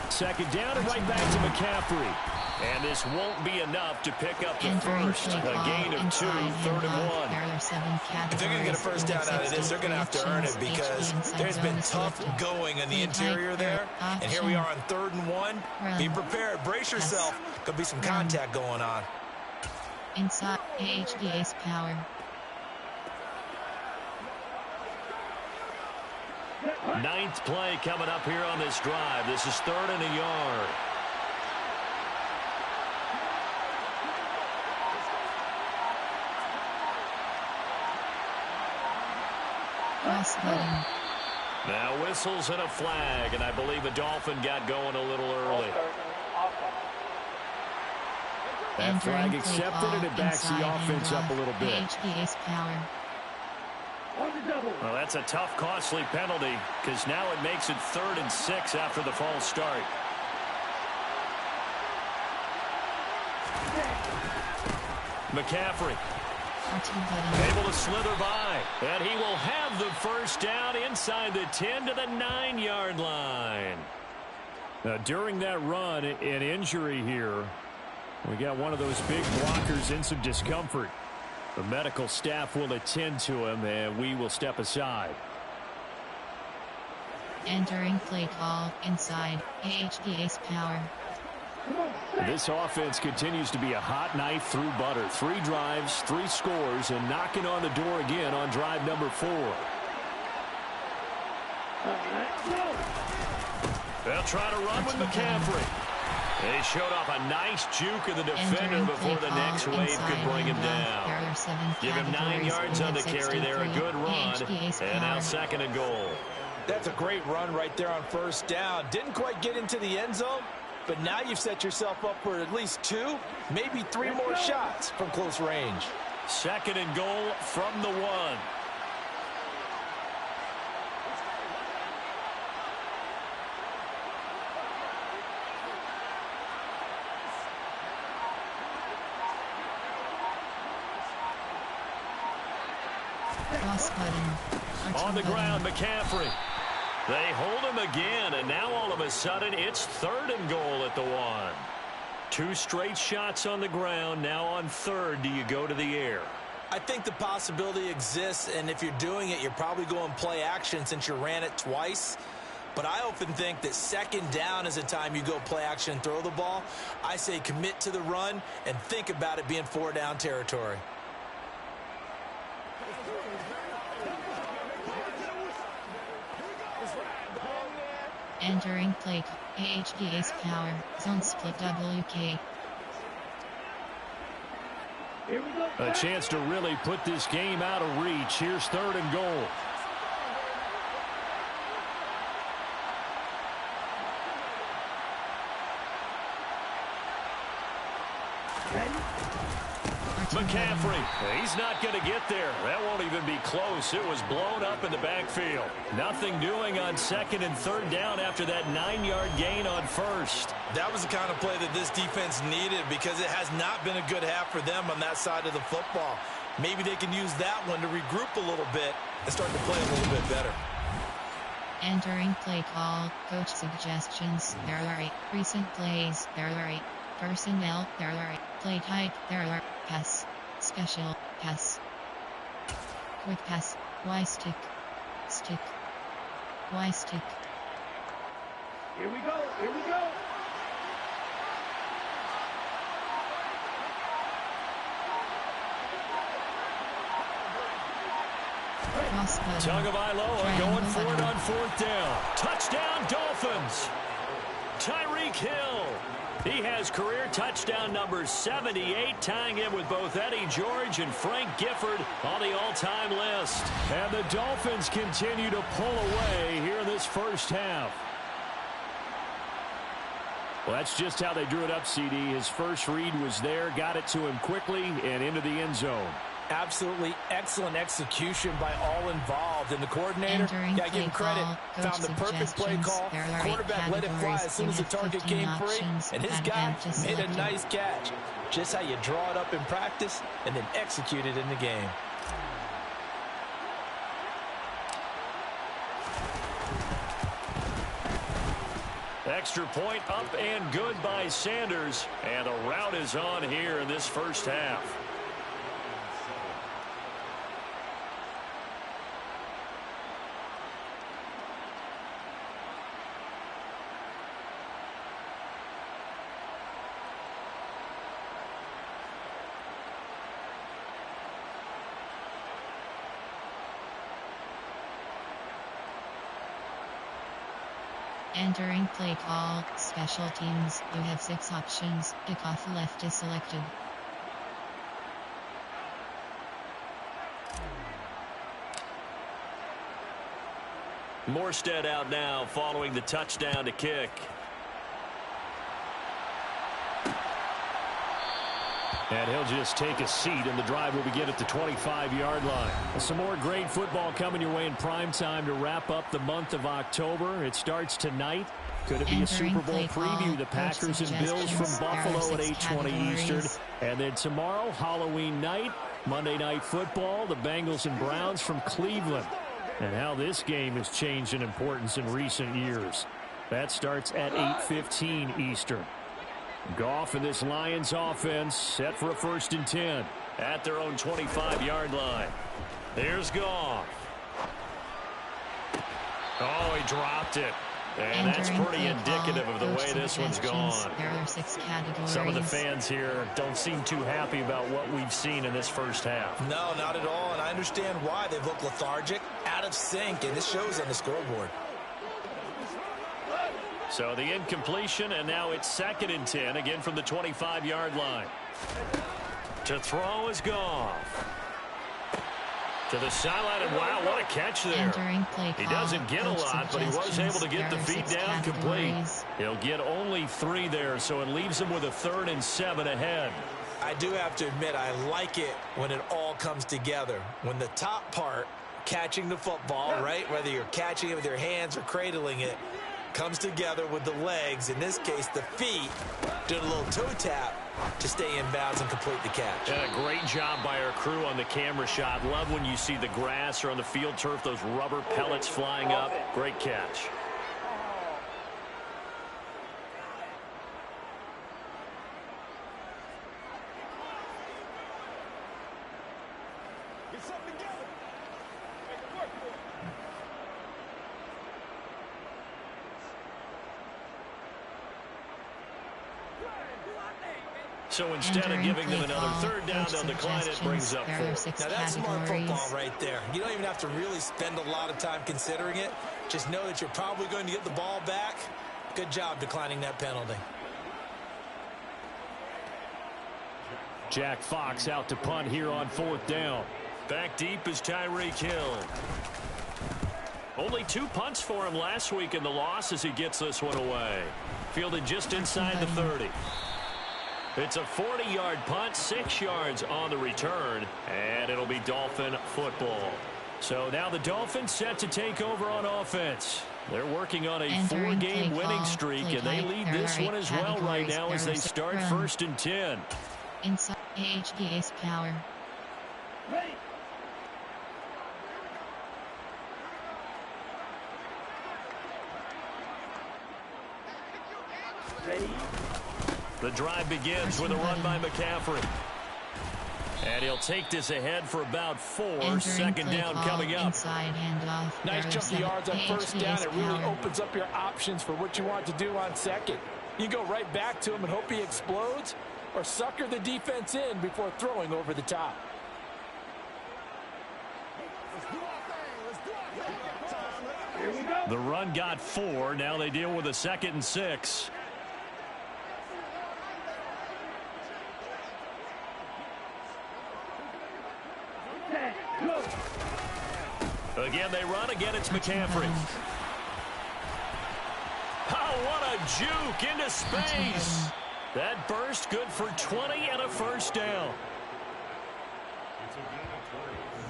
Second down and right back to McCaffrey. And this won't be enough to pick up the first. A gain of 2, 3rd and 1. If they're going to get a first down out of this, they're going to have to earn it because there's been tough going in the interior there. And here we are on 3rd and 1. Be prepared. Brace yourself. Could be some contact going on. Inside AHD ace power. Ninth play coming up here on this drive. This is 3rd and a yard. Now whistles and a flag, and I believe a Dolphin got going a little early. That flag accepted, and it backs the offense up a little bit. Well, that's a tough, costly penalty because now it makes it 3rd and 6 after the false start. McCaffrey able to slither by, and he will have the first down inside the 10 to the 9-yard line. Now, during that run, an injury here. We got one of those big blockers in some discomfort. The medical staff will attend to him, and we will step aside. Entering play call inside AHD ace power. This offense continues to be a hot knife through butter. 3 drives, 3 scores, and knocking on the door again on drive number 4. They'll try to run with McCaffrey. They showed off a nice juke of the defender before the next wave could bring him down. Give him 9 yards on the carry there, a good run, and now 2nd and goal. That's a great run right there on 1st down. Didn't quite get into the end zone, but now you've set yourself up for at least 2, maybe 3 more shots from close range. 2nd and goal from the 1. On the ground, McCaffrey. They hold him again, and now all of a sudden it's 3rd and goal at the 1. 2 straight shots on the ground. Now on 3rd, do you go to the air? I think the possibility exists, and if you're doing it, you're probably going play action since you ran it twice. But I often think that 2nd down is a time you go play action and throw the ball. I say commit to the run and think about it being 4 down territory. Entering play AHD ace power zone split WK. A chance to really put this game out of reach. Here's 3rd and goal. McCaffrey. He's not going to get there. That won't even be close. It was blown up in the backfield. Nothing doing on 2nd and 3rd down after that 9-yard gain on 1st. That was the kind of play that this defense needed because it has not been a good half for them on that side of the football. Maybe they can use that one to regroup a little bit and start to play a little bit better. Entering play call, coach suggestions, there are 8 recent plays, there are 8 personnel, there are 8 play type, there are pass, special, pass, quick pass, Y stick, stick, Y stick. Here we go. Here we go. Tagovailoa going for it on 4th down. Touchdown, Dolphins. Tyreek Hill. He has career touchdown number 78, tying him with both Eddie George and Frank Gifford on the all-time list. And the Dolphins continue to pull away here in this first half. Well, that's just how they drew it up, CD. His first read was there, got it to him quickly, and into the end zone. Absolutely excellent execution by all involved. And the coordinator, got to give him credit, found the perfect play call. Quarterback let it fly as soon as the target came free. And his guy made a nice catch. Just how you draw it up in practice and then execute it in the game. Extra point up and good by Sanders. And the route is on here in this first half. Entering play call, special teams, you have 6 options, kickoff left is selected. Morstead out now following the touchdown to kick. And he'll just take a seat, and the drive will begin at the 25-yard line. Some more great football coming your way in prime time to wrap up the month of October. It starts tonight. Could it be a Super Bowl preview? The Packers and Bills from Buffalo at 8:20 Eastern. And then tomorrow, Halloween night, Monday Night Football, the Bengals and Browns from Cleveland. And how this game has changed in importance in recent years. That starts at 8:15 Eastern. Goff and this Lions offense set for a 1st and 10 at their own 25-yard line. Here's Goff. Oh, he dropped it. And that's pretty indicative of the way this one's gone. There are 6 categories. Some of the fans here don't seem too happy about what we've seen in this first half. No, not at all. And I understand why. They've looked lethargic, out of sync, and this shows on the scoreboard. So the incompletion, and now it's 2nd and 10, again from the 25-yard line. To throw is Goff. To the sideline, and wow, what a catch there. He doesn't get a lot, but he was able to get the feet down complete. He'll get only 3 there, so it leaves him with a 3rd and 7 ahead. I do have to admit, I like it when it all comes together. When the top part, catching the football, right, whether you're catching it with your hands or cradling it, comes together with the legs, in this case the feet, doing a little toe tap to stay in bounds and complete the catch. And a great job by our crew on the camera shot. Love when you see the grass or on the field turf, those rubber pellets flying up. Great catch. Get something together. Make it work for it. So instead of giving them another 3rd down, they'll decline it, brings up 4. Now that's smart football right there. You don't even have to really spend a lot of time considering it. Just know that you're probably going to get the ball back. Good job declining that penalty. Jack Fox out to punt here on 4th down. Back deep is Tyreek Hill. Only 2 punts for him last week in the loss as he gets this one away. Fielded just inside the 30. It's a 40-yard punt, 6 yards on the return, and it'll be Dolphin football. So now the Dolphins set to take over on offense. They're working on a 4-game winning streak, and they lead this one as well right now as they start 1st and 10. Inside HGA's power. Ready? The drive begins with a run by McCaffrey. And he'll take this ahead for about 4. Second down coming up. Nice chunk of yards on first down. It really opens up your options for what you want to do on second. You go right back to him and hope he explodes, or sucker the defense in before throwing over the top. Here we go. The run got 4. Now they deal with a 2nd and 6. Again, they run. Again, it's McCaffrey. Oh, what a juke into space. That burst good for 20 and a first down.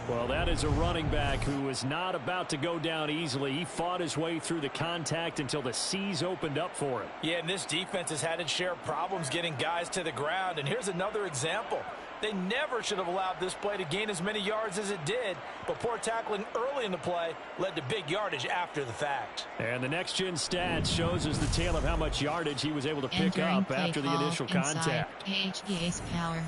Well, that is a running back who was not about to go down easily. He fought his way through the contact until the seas opened up for him. Yeah, and this defense has had its share of problems getting guys to the ground. And here's another example. They never should have allowed this play to gain as many yards as it did, but poor tackling early in the play led to big yardage after the fact. And the next-gen stats shows us the tale of how much yardage he was able to pick up after the initial contact. HGA's power.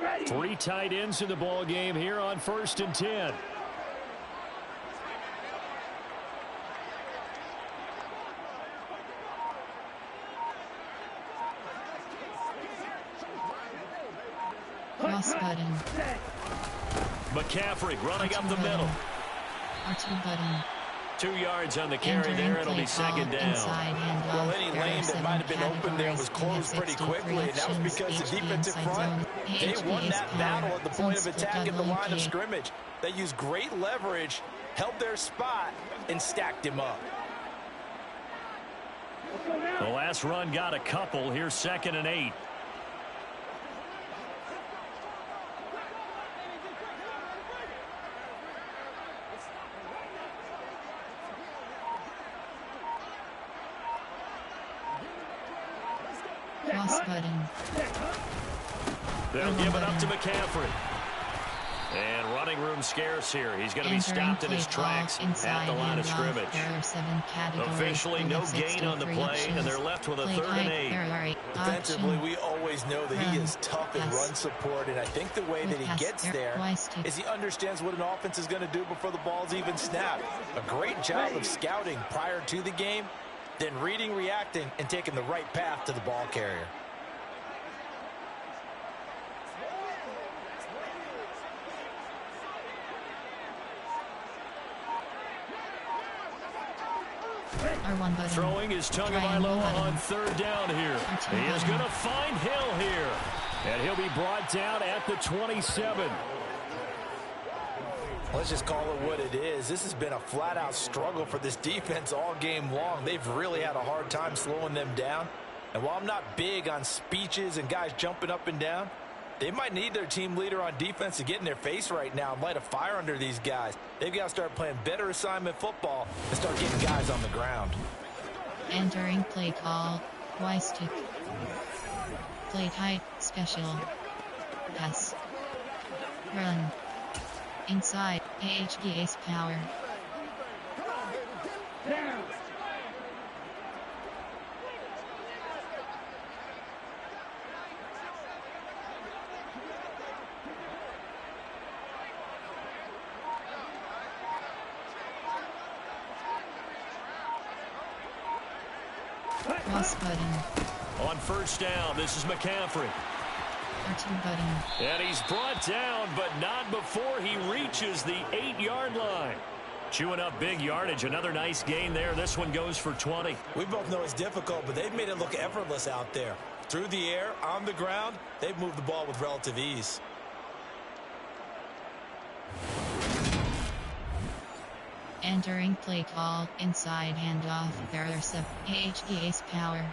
Ready. 3 tight ends in the ball game here on 1st and 10. Cross button. McCaffrey running up the middle. R2 button. 2 yards on the carry there. It'll be 2nd down. Well, any lane that might have been open there was closed pretty quickly, and that was because the defensive front, they won that battle at the point of attack in the line of scrimmage. They used great leverage, held their spot, and stacked him up. The last run got a couple. Here's 2nd and 8. Cross button. They'll give it up to McCaffrey. And running room scarce here. He's going to be stopped in his tracks at the line of scrimmage. Officially no gain on the play, and they're left with a 3rd and 8. Defensively, we always know that he is tough in run support, and I think the way that he gets there is he understands what an offense is going to do before the ball's even snapped. A great job of scouting prior to the game, then reading, reacting, and taking the right path to the ball carrier. R1 button. Throwing his Tagovailoa on 3rd down here. He is going to find Hill here. And he'll be brought down at the 27. Let's just call it what it is. This has been a flat-out struggle for this defense all game long. They've really had a hard time slowing them down. And while I'm not big on speeches and guys jumping up and down, they might need their team leader on defense to get in their face right now and light a fire under these guys. They've got to start playing better assignment football and start getting guys on the ground. Entering play call. Y-stick. Play type. Special. Pass. Run. Inside. HGA's power. Down. Cross button. On 1st down, this is McCaffrey. R2 button. And he's brought down, but not before he reaches the 8-yard line. Chewing up big yardage. Another nice gain there. This one goes for 20. We both know it's difficult, but they've made it look effortless out there. Through the air, on the ground, they've moved the ball with relative ease. Entering play call, inside handoff, there are 7 HDA's power.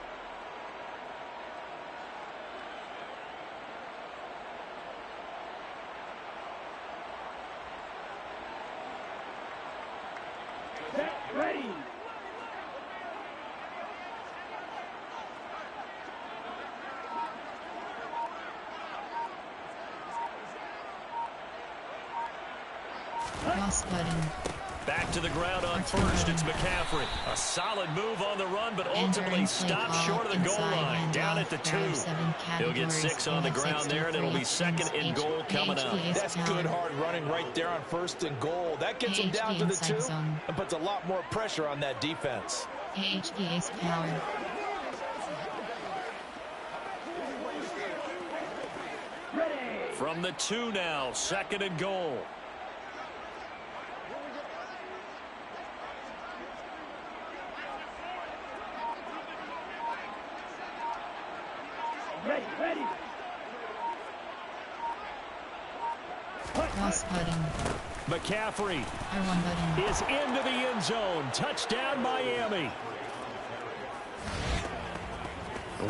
Set, ready. Cross button. Back to the ground on first. It's McCaffrey. A solid move on the run, but ultimately stopped short of the goal line. Down at the 2. He'll get 6 on the ground there, and it'll be second and goal coming up. That's good hard running right there on first and goal. That gets him down to the 2 and puts a lot more pressure on that defense. HDA's power. From the 2 now, second and goal. Ready. Cross button. McCaffrey R1 button. is into the end zone. Touchdown, Miami.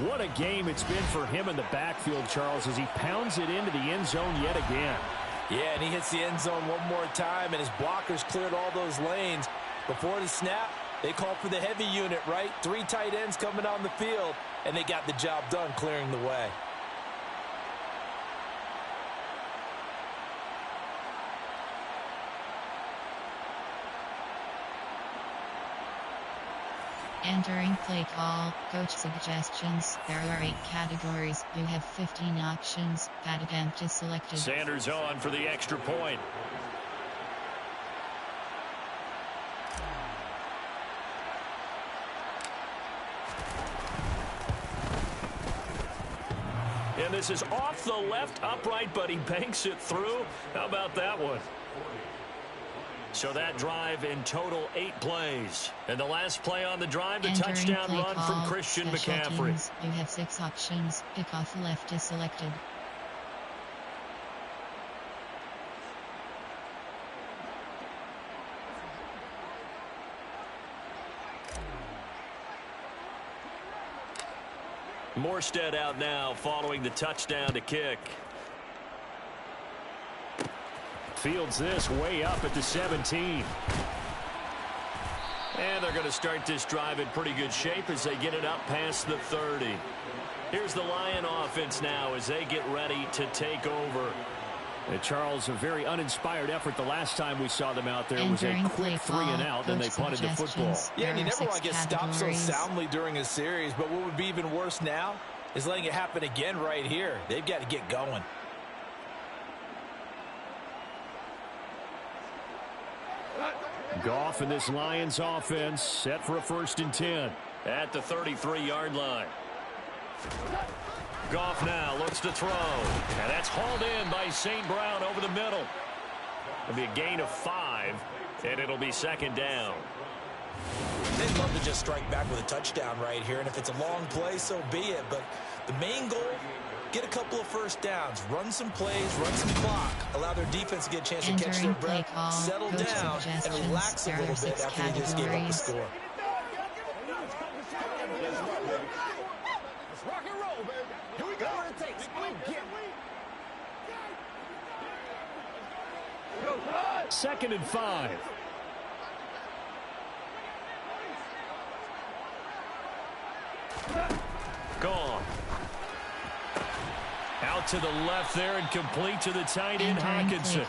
What a game it's been for him in the backfield, Charles, as he pounds it into the end zone yet again. Yeah, and he hits the end zone one more time, and his blockers cleared all those lanes. Before the snap, they called for the heavy unit, right? 3 tight ends coming on the field, and they got the job done clearing the way. Entering play call, coach suggestions. There are 8 categories. You have 15 options. That attempt is selected. Sanders on for the extra point. And this is off the left upright, but he banks it through. How about that one? So that drive in total 8 plays. And the last play on the drive, the touchdown run from Christian McCaffrey. Teams. You have 6 options. Pick off left is selected. Morstead out now following the touchdown to kick. Fields this way up at the 17. And they're going to start this drive in pretty good shape as they get it up past the 30. Here's the Lion offense now as they get ready to take over. And Charles, a very uninspired effort the last time we saw them out there. It was a quick 3 and out, and they punted the football. Yeah, and you never want to get stopped so soundly during a series, but what would be even worse now is letting it happen again right here. They've got to get going. Goff and this Lions offense set for a 1st and 10 at the 33-yard line. Goff now looks to throw, and that's hauled in by St. Brown over the middle. It'll be a gain of 5, and it'll be 2nd down. They'd love to just strike back with a touchdown right here, and if it's a long play, so be it. But the main goal, get a couple of 1st downs, run some plays, run some clock, allow their defense to get a chance to catch their breath, settle down, and relax a little bit after they just gave up the score. Let's rock and roll, baby. Here we go. What it takes. Second and 5. Gone. Out to the left there and complete to the tight end, Hockenson.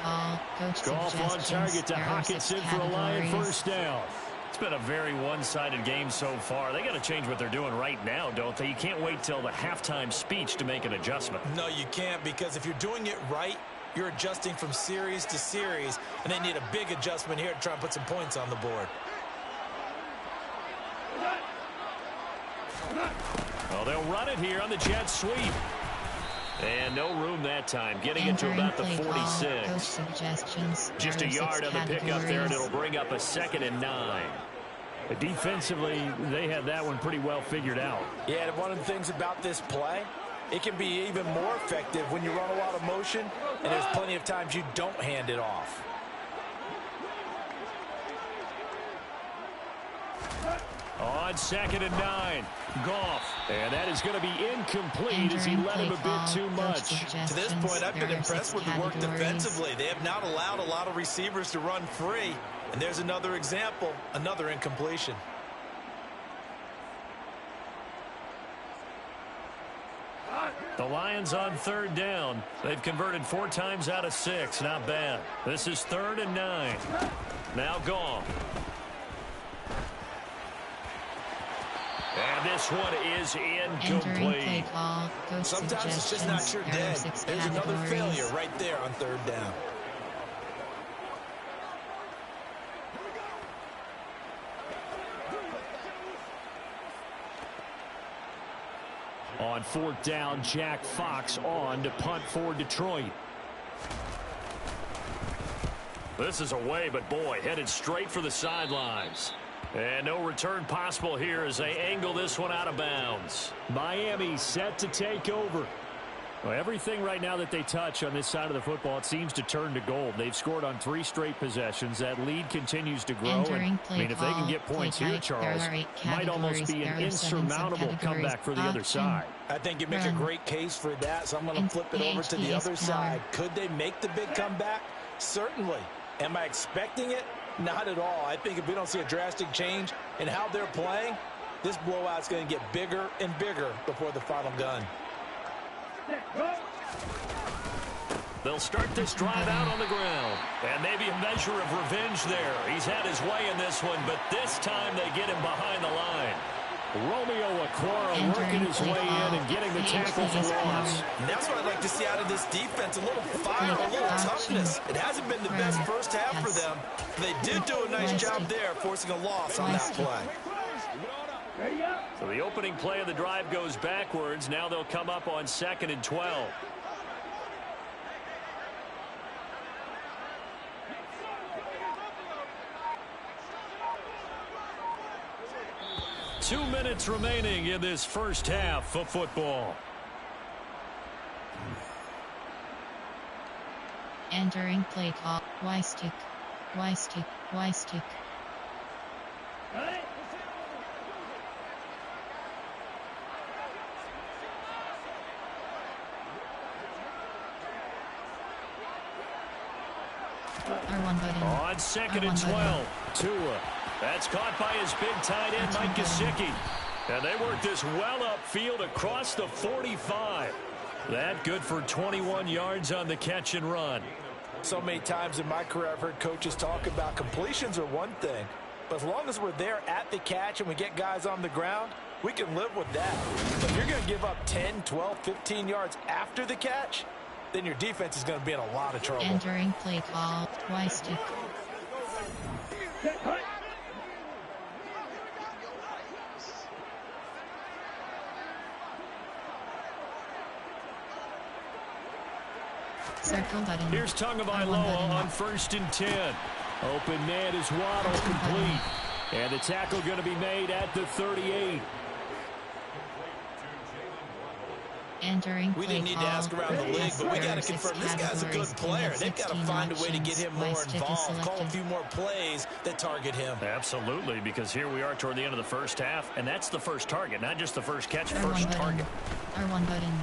Goff on target to Hockenson for a Lion 1st down. It's been a very one-sided game so far. They got to change what they're doing right now, don't they? You can't wait till the halftime speech to make an adjustment. No, you can't, because if you're doing it right, you're adjusting from series to series, and they need a big adjustment here to try and put some points on the board. Well, they'll run it here on the jet sweep. And no room that time, getting it to about the 46. Just a yard on the pickup there, and it'll bring up a 2nd and 9. Defensively, they had that one pretty well figured out. Yeah, and one of the things about this play, it can be even more effective when you run a lot of motion, and there's plenty of times you don't hand it off. On 2nd and 9, Goff. And that is going to be incomplete as he let him a bit too much. To this point, I've been impressed with the work defensively. They have not allowed a lot of receivers to run free. And there's another example, another incompletion. The Lions on 3rd down. They've converted 4 times out of 6. Not bad. This is 3rd and 9. Now Goff. And this one is incomplete. Sometimes it's just not your day. There's another failure right there on 3rd down. On 4th down, Jack Fox on to punt for Detroit. This is away, but boy, headed straight for the sidelines. And no return possible here as they angle this one out of bounds. Miami set to take over. Well, everything right now that they touch on this side of the football, it seems to turn to gold. They've scored on 3 straight possessions. That lead continues to grow. And, I mean, if they can get points here, Charles, might almost be an insurmountable comeback for the other side. I think you make a great case for that, so I'm going to flip it over to the other side. Could they make the big comeback? Certainly. Am I expecting it? Not at all. I think if we don't see a drastic change in how they're playing, this blowout's going to get bigger and bigger before the final gun. They'll start this drive out on the ground. And maybe a measure of revenge there. He's had his way in this one, but this time they get him behind the line. Romeo Okwara working his way in and getting the tackle for loss. And that's what I'd like to see out of this defense. A little fire, a little toughness. It hasn't been the best first half for them. They did do a nice job there, forcing a loss on that play. So the opening play of the drive goes backwards. Now they'll come up on 2nd and 12. Two minutes remaining in this first half of football. Entering play call. Y-stick. Y-stick. Y-stick. R1 button. On 2nd and 12. Tua. That's caught by his big tight end, Mike Gesicki. And they work this well upfield across the 45. That good for 21 yards on the catch and run. So many times in my career I've heard coaches talk about completions are one thing, but as long as we're there at the catch and we get guys on the ground, we can live with that. But if you're going to give up 10, 12, 15 yards after the catch, then your defense is going to be in a lot of trouble. Entering play call. Y-stick. Circle button. Here's Tagovailoa on 1st and 10. Open man is Waddle complete. And the tackle going to be made at the 38. Entering we didn't need to ask around the league, but we got to confirm this guy's a good player. They've got to find a way to get him more involved, call a few more plays that target him. Absolutely, because here we are toward the end of the first half, and that's the first target, not just the first catch, first target. R1 button.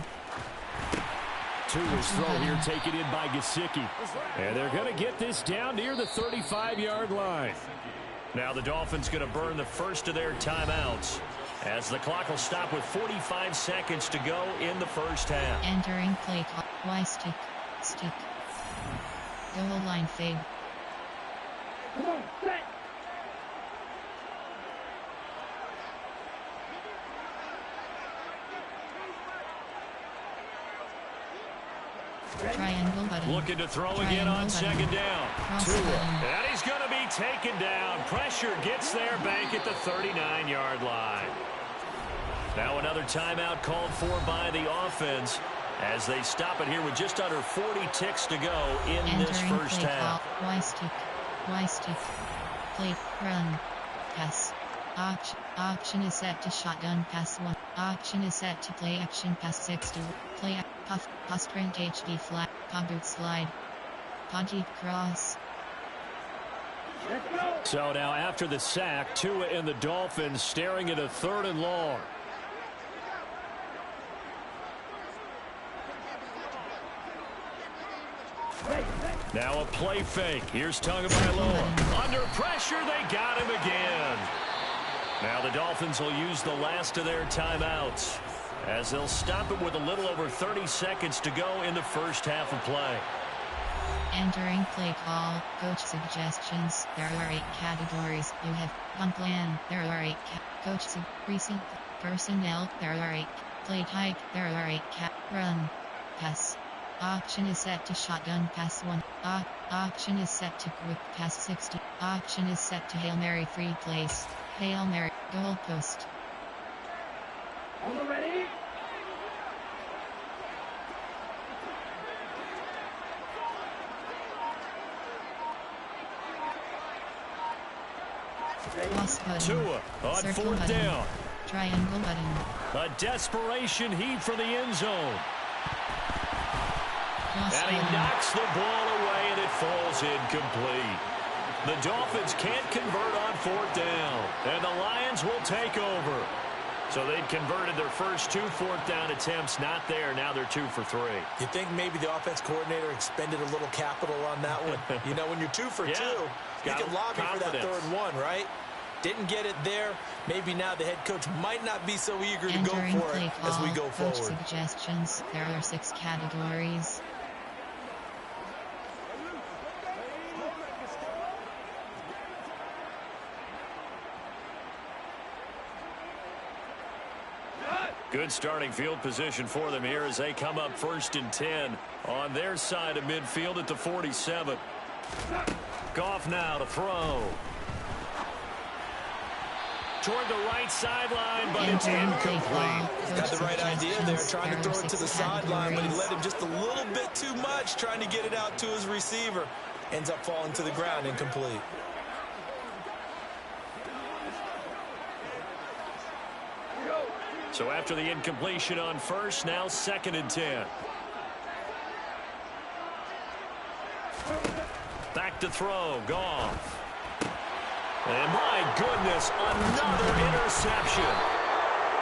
Tua's throw here taken in by Gesicki. And they're going to get this down near the 35-yard line. Now the Dolphins going to burn the first of their timeouts as the clock will stop with 45 seconds to go in the first half. Entering play call. Y-stick. Stick. Goal line fade. Come on, set. Triangle button. Looking to throw again on 2nd down. Tua. And he's going to be taken down. Pressure gets there, Bank at the 39-yard line. Now another timeout called for by the offense as they stop it here with just under 40 ticks to go in this first half. Y-stick. Y-stick. Play. Run. Pass. Option is set to shotgun pass 1. Option is set to play action pass 6 to play puff sprint HD flat. Pop boot slide. Podgy cross. Let's go. So now after the sack, Tua and the Dolphins staring at a 3rd and long. Now a play fake. Here's Tagovailoa. Under pressure, they got him again. Now the Dolphins will use the last of their timeouts as they'll stop it with a little over 30 seconds to go in the first half of play. Entering play call, coach suggestions. There are 8 categories. You have one plan. There are 8 coach recent personnel. There are 8 play type. There are 8 run, pass. Option is set to shotgun pass 1. Option is set to quick pass 60. Option is set to Hail Mary free place. Hail Mary goal post. All ready? Cross button. Tua on Circle 4th button. down. Triangle button. A desperation heave for the end zone. Cross And he button. knocks the ball away, and it falls incomplete. The Dolphins can't convert on 4th down, and the Lions will take over. So they'd converted their first 2 4th down attempts, not there. Now they're 2 for 3. You think maybe the offense coordinator expended a little capital on that one? You know, when you're 2 for 2, you can lobby for that 3rd one, right? Didn't get it there. Maybe now the head coach might not be so eager to go Entering for play it call, as we go coach forward. suggestions. There are 6 categories. Good starting field position for them here as they come up 1st and 10 on their side of midfield at the 47. Goff now to throw. Toward the right sideline, but it's incomplete. He's got the right idea there, trying to throw it to the sideline, but he led him just a little bit too much, trying to get it out to his receiver. Ends up falling to the ground, incomplete. So after the incompletion on 1st, now 2nd and 10. Back to throw, Goff. And my goodness, another interception.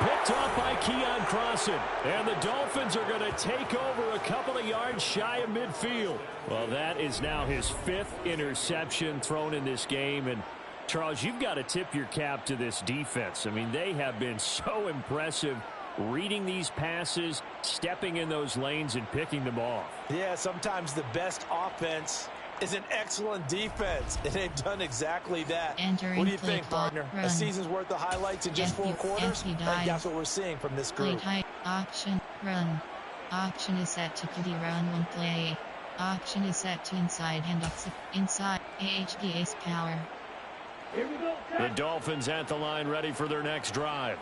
Picked off by Keon Crossan. And the Dolphins are going to take over a couple of yards shy of midfield. Well, that is now his 5th interception thrown in this game. And Charles, you've got to tip your cap to this defense. I mean, they have been so impressive reading these passes, stepping in those lanes, and picking them off. Yeah, sometimes the best offense is an excellent defense, and they've done exactly that. Entering what do you play think, clock, partner? run. A season's worth of highlights in just 4 quarters? I think that's what we're seeing from this Play group. type. Option. Run. Option is set to QD run 1 play. Option is set to inside handoff. Inside. AHPA's power. Here we go. The Dolphins at the line ready for their next drive.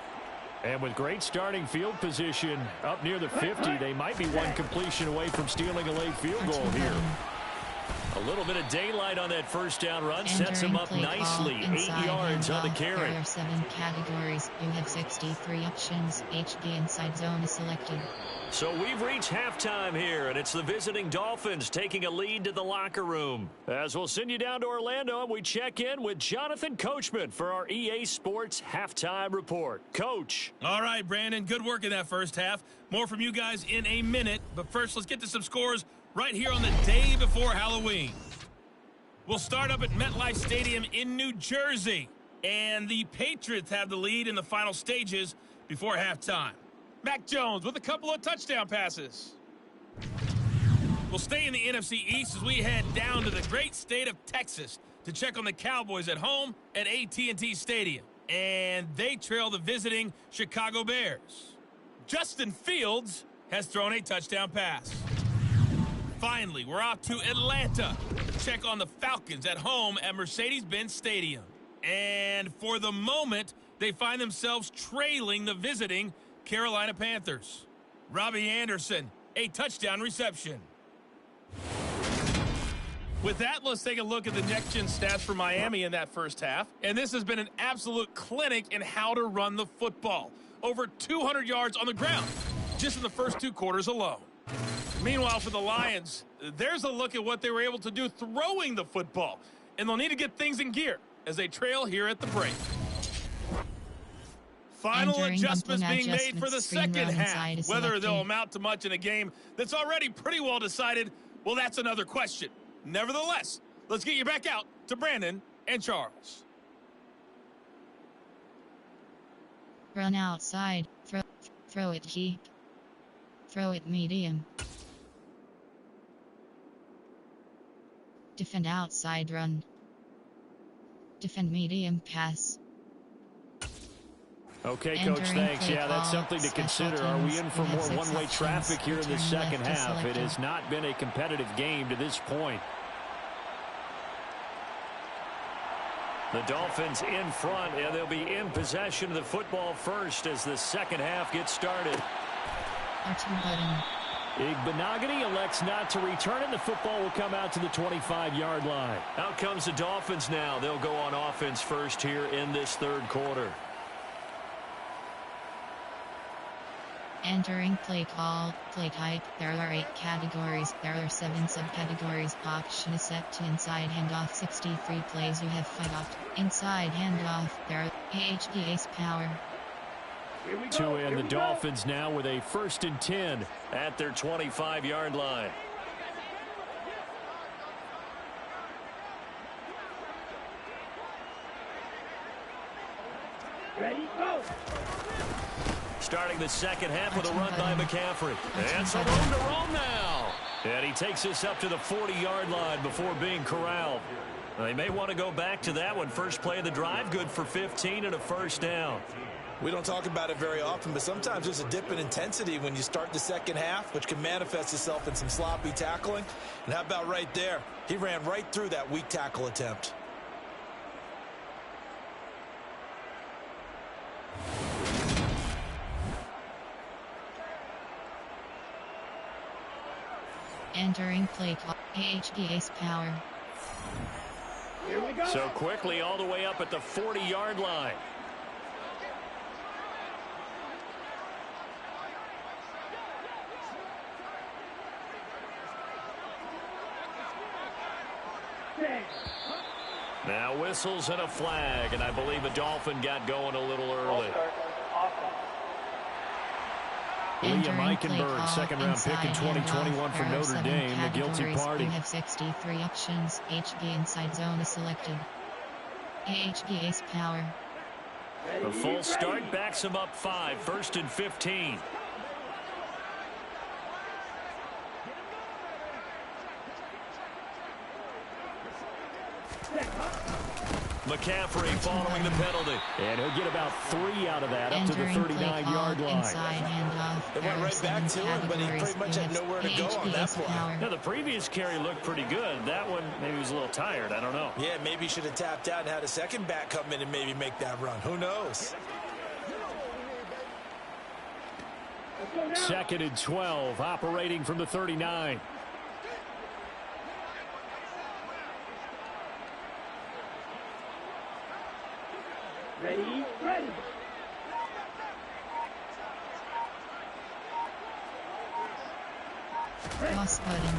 And with great starting field position up near the 50, they might be one completion away from stealing a late field goal here. A little bit of daylight on that 1st down run sets him up nicely. 8 yards on the carry. There are 7 categories. You have 63 options. HD inside zone is selected. So we've reached halftime here, and it's the visiting Dolphins taking a lead to the locker room. As we'll send you down to Orlando, and we check in with Jonathan Coachman for our EA Sports Halftime Report. Coach. All right, Brandon, good work in that first half. More from you guys in a minute, but first let's get to some scores right here on the day before Halloween. We'll start up at MetLife Stadium in New Jersey, and the Patriots have the lead in the final stages before halftime. Mac Jones with a couple of touchdown passes. We'll stay in the NFC East as we head down to the great state of Texas to check on the Cowboys at home at AT&T Stadium. And they trail the visiting Chicago Bears. Justin Fields has thrown a touchdown pass. Finally, we're off to Atlanta to check on the Falcons at home at Mercedes-Benz Stadium. And for the moment, they find themselves trailing the visiting Carolina Panthers. Robbie Anderson, a touchdown reception. With that, let's take a look at the next-gen stats for Miami in that first half. And this has been an absolute clinic in how to run the football. Over 200 yards on the ground, just in the first 2 quarters alone. Meanwhile, for the Lions, there's a look at what they were able to do throwing the football. and they'll need to get things in gear as they trail here at the break. Final adjustments being made for the second half. Whether they'll amount to much in a game that's already pretty well decided, well, that's another question. Nevertheless, let's get you back out to Brandon and Charles. Run outside. Throw it deep. Throw it medium. Defend outside run. Defend medium pass. Okay, Coach, thanks. Yeah, that's something to consider. Are we in for more one-way traffic here in the second half? It has not been a competitive game to this point. The Dolphins in front, and they'll be in possession of the football first as the second half gets started. Igbenogany elects not to return, and the football will come out to the 25-yard line. Out comes the Dolphins now. They'll go on offense first here in this third quarter. Entering play call, play type. There are 8 categories. There are 7 subcategories. Option is set to inside handoff. 63 plays. You have 5 opt. Inside handoff. There are AHD Ace Power. To end the Dolphins now with a 1st and 10 at their 25-yard line. Ready, go! Starting the second half with a run by McCaffrey. And some room to roam now. And he takes us up to the 40-yard line before being corralled. They may want to go back to that one. First play of the drive, good for 15 and a first down. We don't talk about it very often, but sometimes there's a dip in intensity when you start the second half, which can manifest itself in some sloppy tackling. And how about right there? He ran right through that weak tackle attempt. Entering play call, AHD Ace Power. Here we go. So quickly all the way up at the 40-yard line. Now whistles and a flag, and I believe a Dolphin got going a little early. Liam Eichenberg, second-round pick in 2021 for Notre Dame, the guilty party. You have 63 options. HG inside zone is selected. AHG Ace Power. A full start backs him up 5, 1st and 15. McCaffrey following the penalty. And he'll get about 3 out of that up to the 39-yard line. It went right back to him, but he pretty much had nowhere to go on that play. Now, the previous carry looked pretty good. That one, maybe he was a little tired. I don't know. Yeah, maybe he should have tapped out and had a second back come in and maybe make that run. Who knows? 2nd and 12, operating from the 39. Ready, ready. Cross button.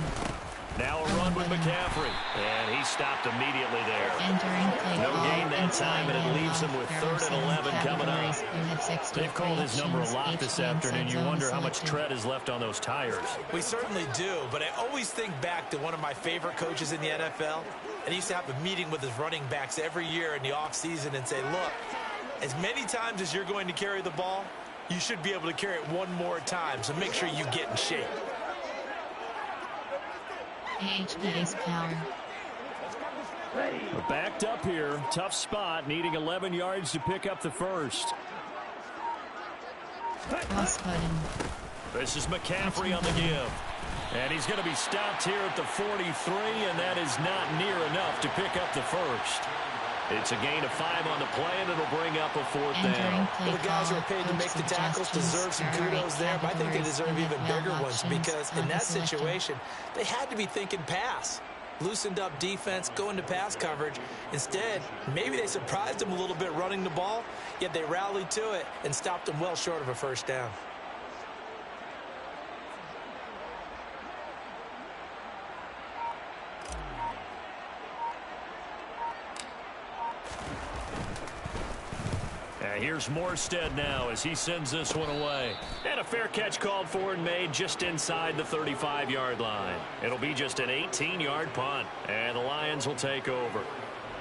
Now a run with McCaffrey. And he stopped immediately there. Entering play No call, gain that time, and it leaves him with 3rd and 11 coming up. They've called his number a lot this afternoon. You wonder how much tread is left on those tires. We certainly do, but I always think back to one of my favorite coaches in the NFL. And he used to have a meeting with his running backs every year in the offseason and say, look, as many times as you're going to carry the ball, you should be able to carry it one more time, so make sure you get in shape. AHD Ace Power. We're backed up here. Tough spot, needing 11 yards to pick up the first. Cross button. This is McCaffrey on the give. And he's going to be stopped here at the 43, and that is not near enough to pick up the first. It's a gain of 5 on the play, and it'll bring up a 4th down. Well, the guys who are paid to make the tackles deserve some kudos there, but I think they deserve even bigger ones because in that situation, they had to be thinking pass. Loosened up defense, going to pass coverage. Instead, maybe they surprised them a little bit running the ball, yet they rallied to it and stopped them well short of a first down. Here's Morstead now as he sends this one away. And a fair catch called for and made just inside the 35-yard line. It'll be just an 18-yard punt, and the Lions will take over.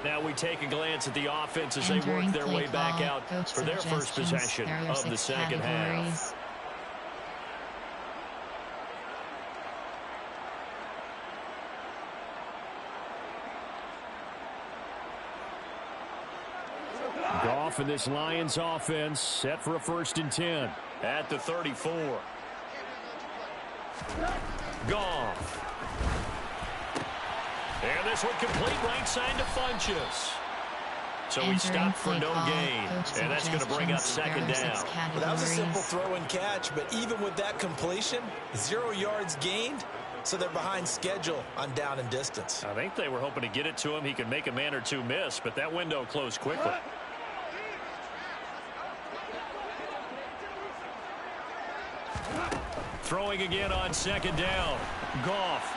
Now we take a glance at the offense as they work their way back out for their first possession of the second half. Goff and this Lions offense set for a 1st and 10 at the 34. Goff. And this one complete right side to Funchess. So he stopped for no gain, and that's going to bring up 2nd down. Well, that was a simple throw and catch, but even with that completion, 0 yards gained, so they're behind schedule on down and distance. I think they were hoping to get it to him. He could make a man or two miss, but that window closed quickly. Throwing again on 2nd down. Goff.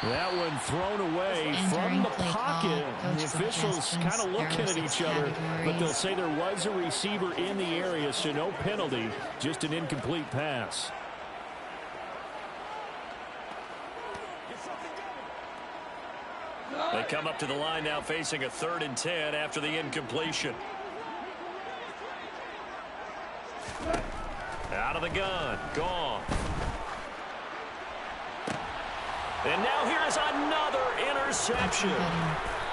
That one thrown away from the pocket. The officials kind of looking at each other, but they'll say there was a receiver in the area, so no penalty, just an incomplete pass. They come up to the line now facing a 3rd and 10 after the incompletion. Out of the gun. Gone. And now here is another interception.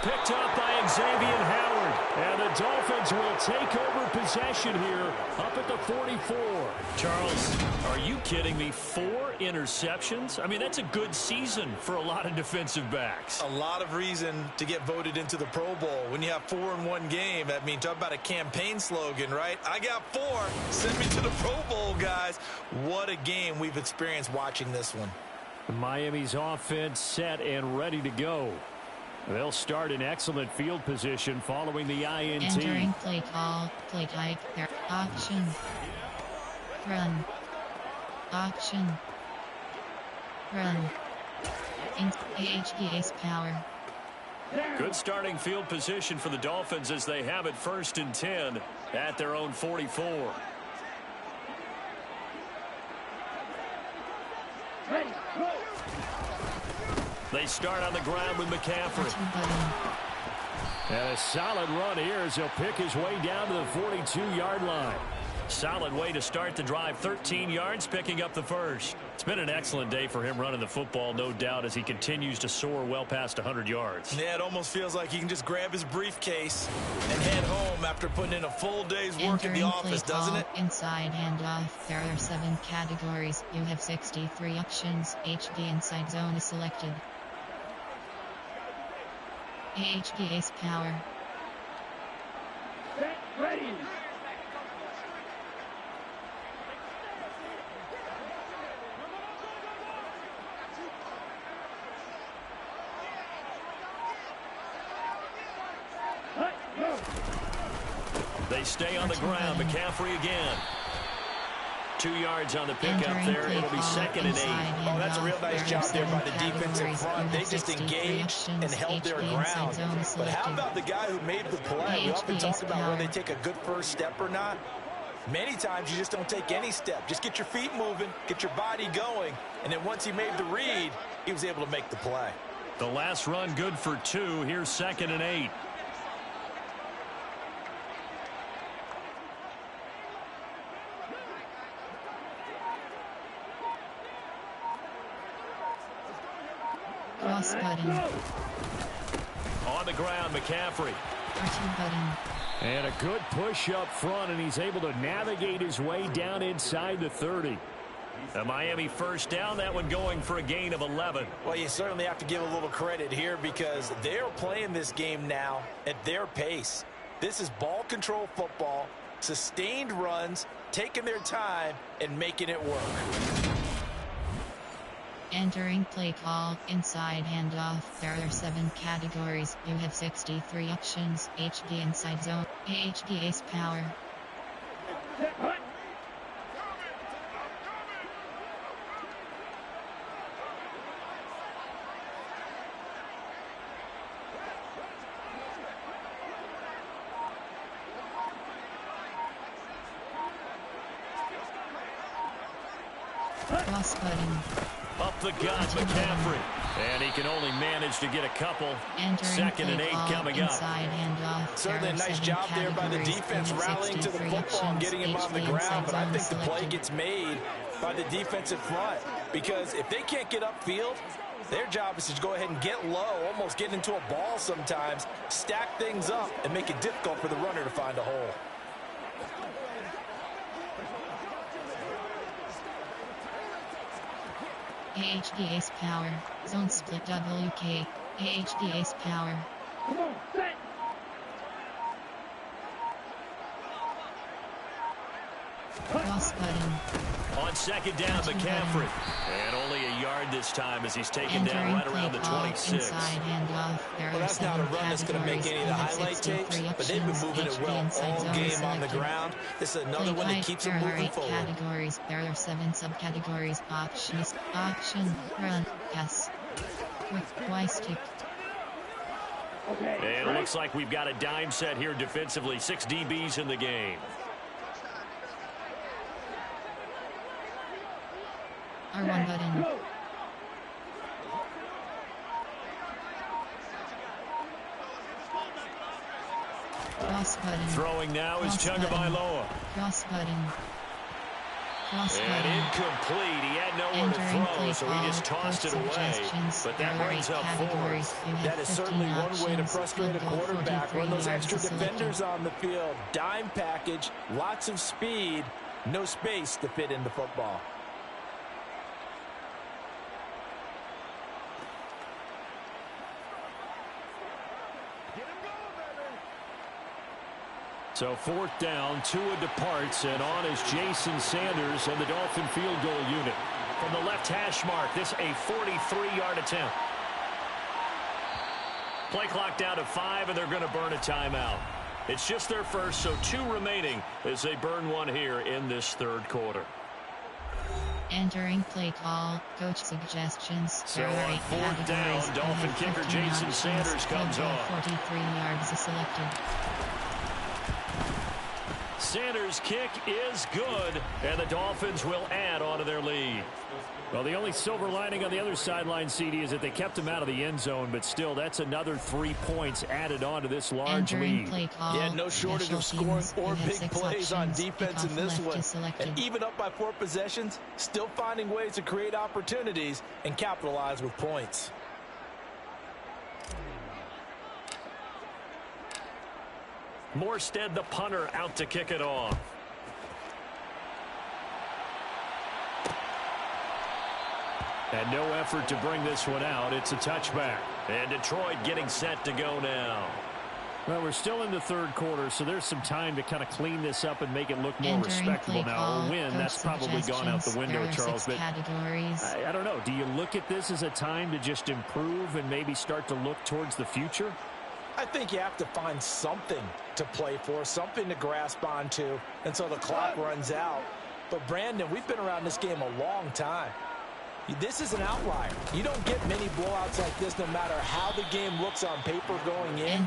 Picked up by Xavier Howard. And the Dolphins will take over possession here up at the 44. Charles, are you kidding me? 4 interceptions? I mean, that's a good season for a lot of defensive backs. A lot of reason to get voted into the Pro Bowl. When you have 4 in one game, I mean, talk about a campaign slogan, right? I got 4. Send me to the Pro Bowl, guys. What a game we've experienced watching this one. Miami's offense set and ready to go. They'll start in excellent field position following the INT. Entering play call, play type, their option. Run. Option. Run. HPA's power. Good starting field position for the Dolphins as they have it 1st and 10 at their own 44. Ready, go. They start on the ground with McCaffrey. And a solid run here as he'll pick his way down to the 42-yard line. Solid way to start the drive. 13 yards, picking up the first. It's been an excellent day for him running the football, no doubt, as he continues to soar well past 100 yards. Yeah, it almost feels like he can just grab his briefcase and head home after putting in a full day's work in the office, doesn't it? Inside handoff. There are 7 categories. You have 63 options. HB inside zone is selected. HPA's power. Set, ready. They stay on the ground. McCaffrey again. 2 yards on the pickup there. It'll be 2nd and 8. Oh, that's a real nice job there by the defensive front. They just engaged and held their ground. But how about the guy who made the play? We often talk about when they take a good first step or not. Many times you just don't take any step. Just get your feet moving, get your body going, and then once he made the read, he was able to make the play. The last run good for 2. Here's 2nd and 8. Cross button. On the ground, McCaffrey. R2 button. And a good push up front, and he's able to navigate his way down inside the 30. A Miami first down, that one going for a gain of 11. Well, you certainly have to give a little credit here because they're playing this game now at their pace. This is ball control football, sustained runs, taking their time, and making it work. Entering play call, inside handoff. There are 7 categories. You have 63 options. HB inside zone. HPA's power. Cross cutting. Up the gut, McCaffrey. And he can only manage to get a couple. Second and 8 coming up. Certainly a nice job there by the defense rallying to the football and getting him on the ground. But I think the play gets made by the defensive front. Because if they can't get upfield, their job is to go ahead and get low, almost get into a ball sometimes, stack things up, and make it difficult for the runner to find a hole. AHD Ace Power. Zone split WK. AHD Ace Power. Come on, set. Cross cutting. On second down, McCaffrey. And only a yard this time as he's taken down right around the 26. Well, that's not a run that's going to make any of the highlight tapes, but they've been moving it well all game on the ground. This is another one that keeps them moving forward. Categories. There are 7 subcategories. Options. Option. Run. Pass. Quick. Y-stick. And it looks like we've got a dime set here defensively. 6 DBs in the game. R1 button. Cross button. Throwing now is Tagovailoa. Cross button. Cross and button. Incomplete. He had nowhere to throw, so he just tossed it away. But that brings up 4. That is certainly one way to frustrate a quarterback. Run those extra defenders on the field. Dime package, lots of speed, no space to fit in the football. So 4th down, Tua departs, and on is Jason Sanders and the Dolphin field goal unit. From the left hash mark, this a 43-yard attempt. Play clock down to 5, and they're going to burn a timeout. It's just their first, so 2 remaining as they burn one here in this 3rd quarter. Entering play call, coach suggestions. So on 4th down, Dolphin kicker Jason Sanders comes on. 43 yards is selected. Sanders' kick is good, and the Dolphins will add on to their lead. Well, the only silver lining on the other sideline, CD, is that they kept him out of the end zone, but still, that's another 3 points added on to this large lead. Yeah, no shortage of scoring or big plays on defense in this one. And even up by 4 possessions, still finding ways to create opportunities and capitalize with points. Morstead, the punter, out to kick it off. And no effort to bring this one out. It's a touchback. And Detroit getting set to go now. Well, we're still in the 3rd quarter, so there's some time to kind of clean this up and make it look more respectable now. A win, that's probably gone out the window, Charles. But I don't know. Do you look at this as a time to just improve and maybe start to look towards the future? I think you have to find something to play for, something to grasp onto until the clock runs out. But, Brandon, we've been around this game a long time. This is an outlier. You don't get many blowouts like this no matter how the game looks on paper going in.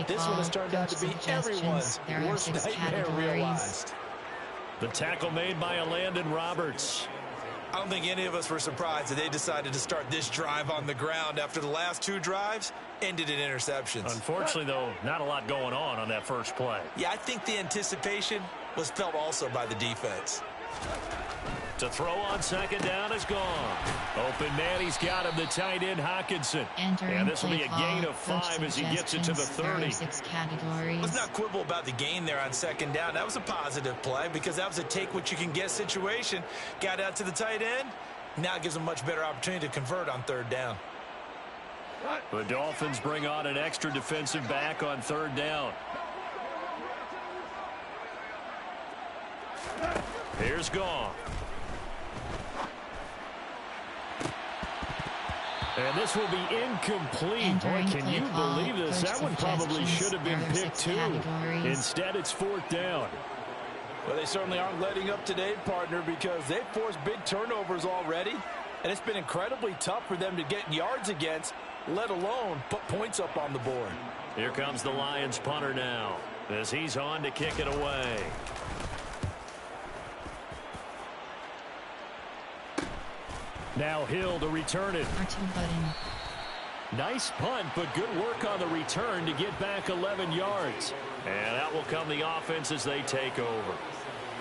This one has turned out to be everyone's worst nightmare realized. The tackle made by Landon Roberts. I don't think any of us were surprised that they decided to start this drive on the ground after the last 2 drives ended in interceptions. Unfortunately, though, not a lot going on that first play. Yeah, I think the anticipation was felt also by the defense. To throw on 2nd down is gone. Open man, he's got him, the tight end Hockenson. And this will be a gain of 5 as he gets it to the 30. Let's not quibble about the gain there on 2nd down. That was a positive play because that was a take-what-you-can-get situation. Got out to the tight end. Now it gives him much better opportunity to convert on 3rd down. The Dolphins bring on an extra defensive back on 3rd down. Here's Gone. And this will be incomplete. Boy, can you believe this? That one probably should have been picked too. Instead, it's 4th down. Well, they certainly aren't letting up today, partner, because they've forced big turnovers already. And it's been incredibly tough for them to get yards against, let alone put points up on the board. Here comes the Lions punter now as he's on to kick it away. Now Hill to return it. R2 button. Nice punt, but good work on the return to get back 11 yards. And out will come the offense as they take over.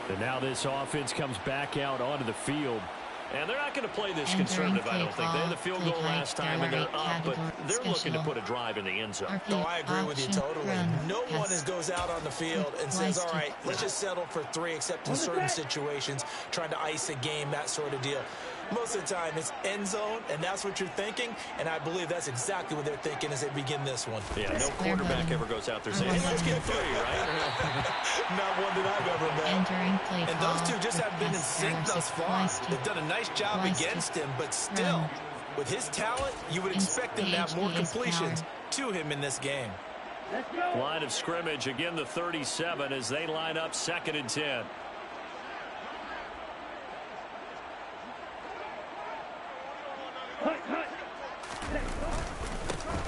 And now this offense comes back out onto the field. And they're not going to play this conservative, I don't think. They had the field goal last time, and they're up, but they're looking to put a drive in the end zone. Oh, I agree with you totally. No one goes out on the field and says, all right, let's just settle for 3, except in certain situations, trying to ice a game, that sort of deal. Most of the time, it's end zone, and that's what you're thinking, and I believe that's exactly what they're thinking as they begin this one. Yeah, no quarterback ever goes out there saying, hey, let's get 3, right? Not one that I've ever met. And those two just haven't been in sync thus far. They've done a nice job against him, but still, with his talent, you would expect him to have more completions to him in this game. Line of scrimmage, again the 37 as they line up 2nd and 10.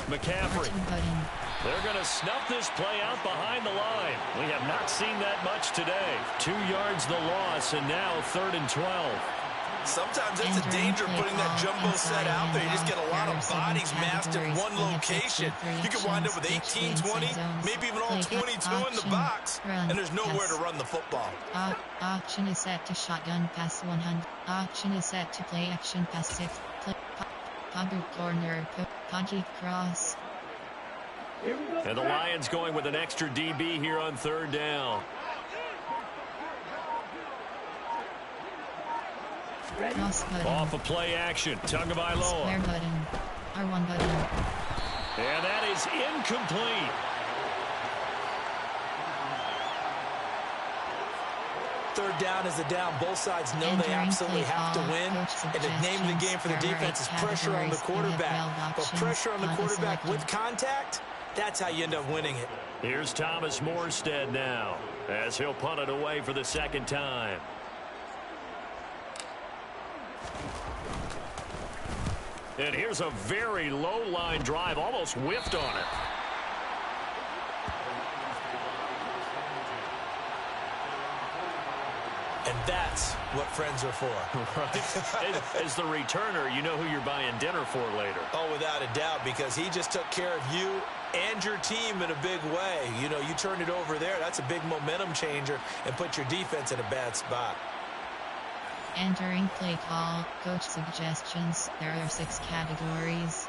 McCaffrey. They're going to snuff this play out behind the line. We have not seen that much today. 2 yards the loss, and now 3rd and 12. Sometimes that's the danger of putting that jumbo set out there. You just get a lot of bodies massed in one location. You could wind up with 18, 20, maybe even all 22 in the box, and there's nowhere to run the football. Auction is set to shotgun pass 100. Auction is set to play action pass 6. Pogger corner, Poggy cross. And the Lions going with an extra DB here on 3rd down. Off a play action. Tagovailoa. Square button. R1 button. And that is incomplete. Third down is the down. Both sides know they absolutely have to win. And the name of the game for the defense is pressure on the quarterback. But pressure on the quarterback with contact, that's how you end up winning it. Here's Thomas Morstead now as he'll punt it away for the 2nd time. And here's a very low line drive, almost whiffed on it. And that's what friends are for. Right. As the returner, you know who you're buying dinner for later. Oh, without a doubt, because he just took care of you and your team in a big way. You know, you turned it over there. That's a big momentum changer and put your defense in a bad spot. Entering play call, coach suggestions. There are 6 categories.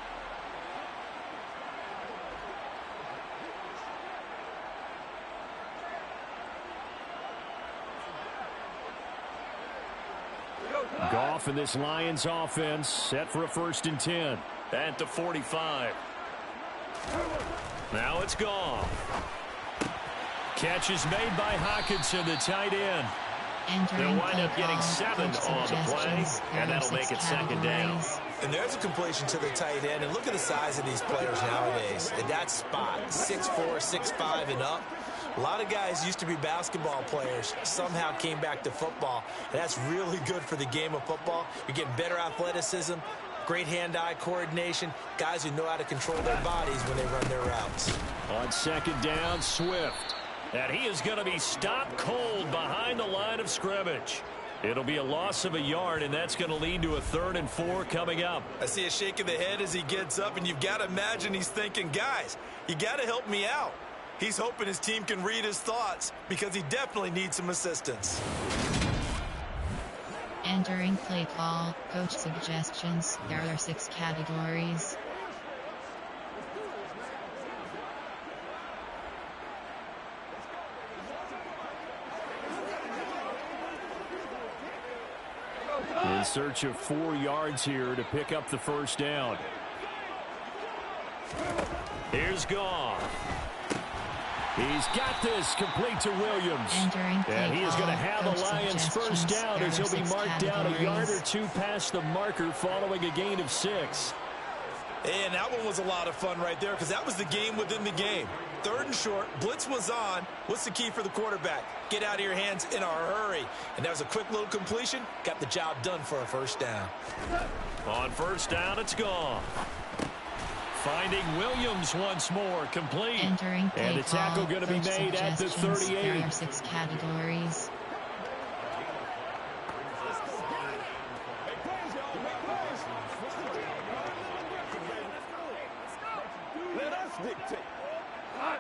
Goff and this Lions offense set for a 1st and 10. At the 45. Now it's Goff. Catch is made by Hockenson, the tight end. They'll wind up getting 7 on the play, and that'll make it 2nd down. And there's a completion to the tight end. And look at the size of these players nowadays. At that spot, 6'4", 6'5", and up. A lot of guys used to be basketball players, somehow came back to football. And that's really good for the game of football. You're getting better athleticism, great hand-eye coordination, guys who know how to control their bodies when they run their routes. On 2nd down, Swift. And he is going to be stopped cold behind the line of scrimmage. It'll be a loss of a yard, and that's going to lead to a 3rd and 4 coming up. I see a shake of the head as he gets up, and you've got to imagine he's thinking, guys, you got to help me out. He's hoping his team can read his thoughts because he definitely needs some assistance. Entering play call, coach suggestions. There are 6 categories. In search of 4 yards here to pick up the 1st down. Here's Goff. He's got this complete to Williams. And he is going to have a Lions 1st down as he'll be marked down a yard or 2 past the marker following a gain of 6. And that one was a lot of fun right there because that was the game within the game. 3rd and short, blitz was on. What's the key for the quarterback? Get out of your hands in a hurry. And that was a quick little completion. Got the job done for a 1st down. On 1st down, it's gone. Finding Williams once more, complete. Entering play and a tackle going to be made at the 38. There are 6 categories.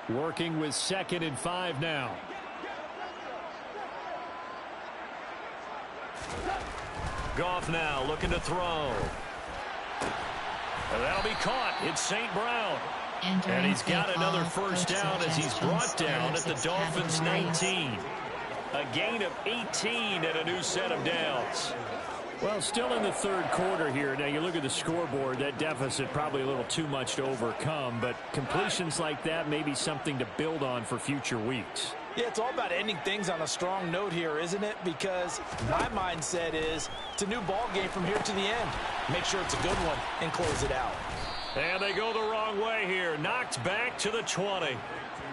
Working with 2nd and 5 now. Goff now looking to throw. And that'll be caught. It's St. Brown. And he's got another first down as he's brought down at the Dolphins' 19. A gain of 18 and a new set of downs. Well, still in the third quarter here. Now, you look at the scoreboard, that deficit probably a little too much to overcome, but completions like that may be something to build on for future weeks. Yeah, it's all about ending things on a strong note here, isn't it? Because my mindset is it's a new ball game from here to the end. Make sure it's a good one and close it out. And they go the wrong way here. Knocked back to the 20.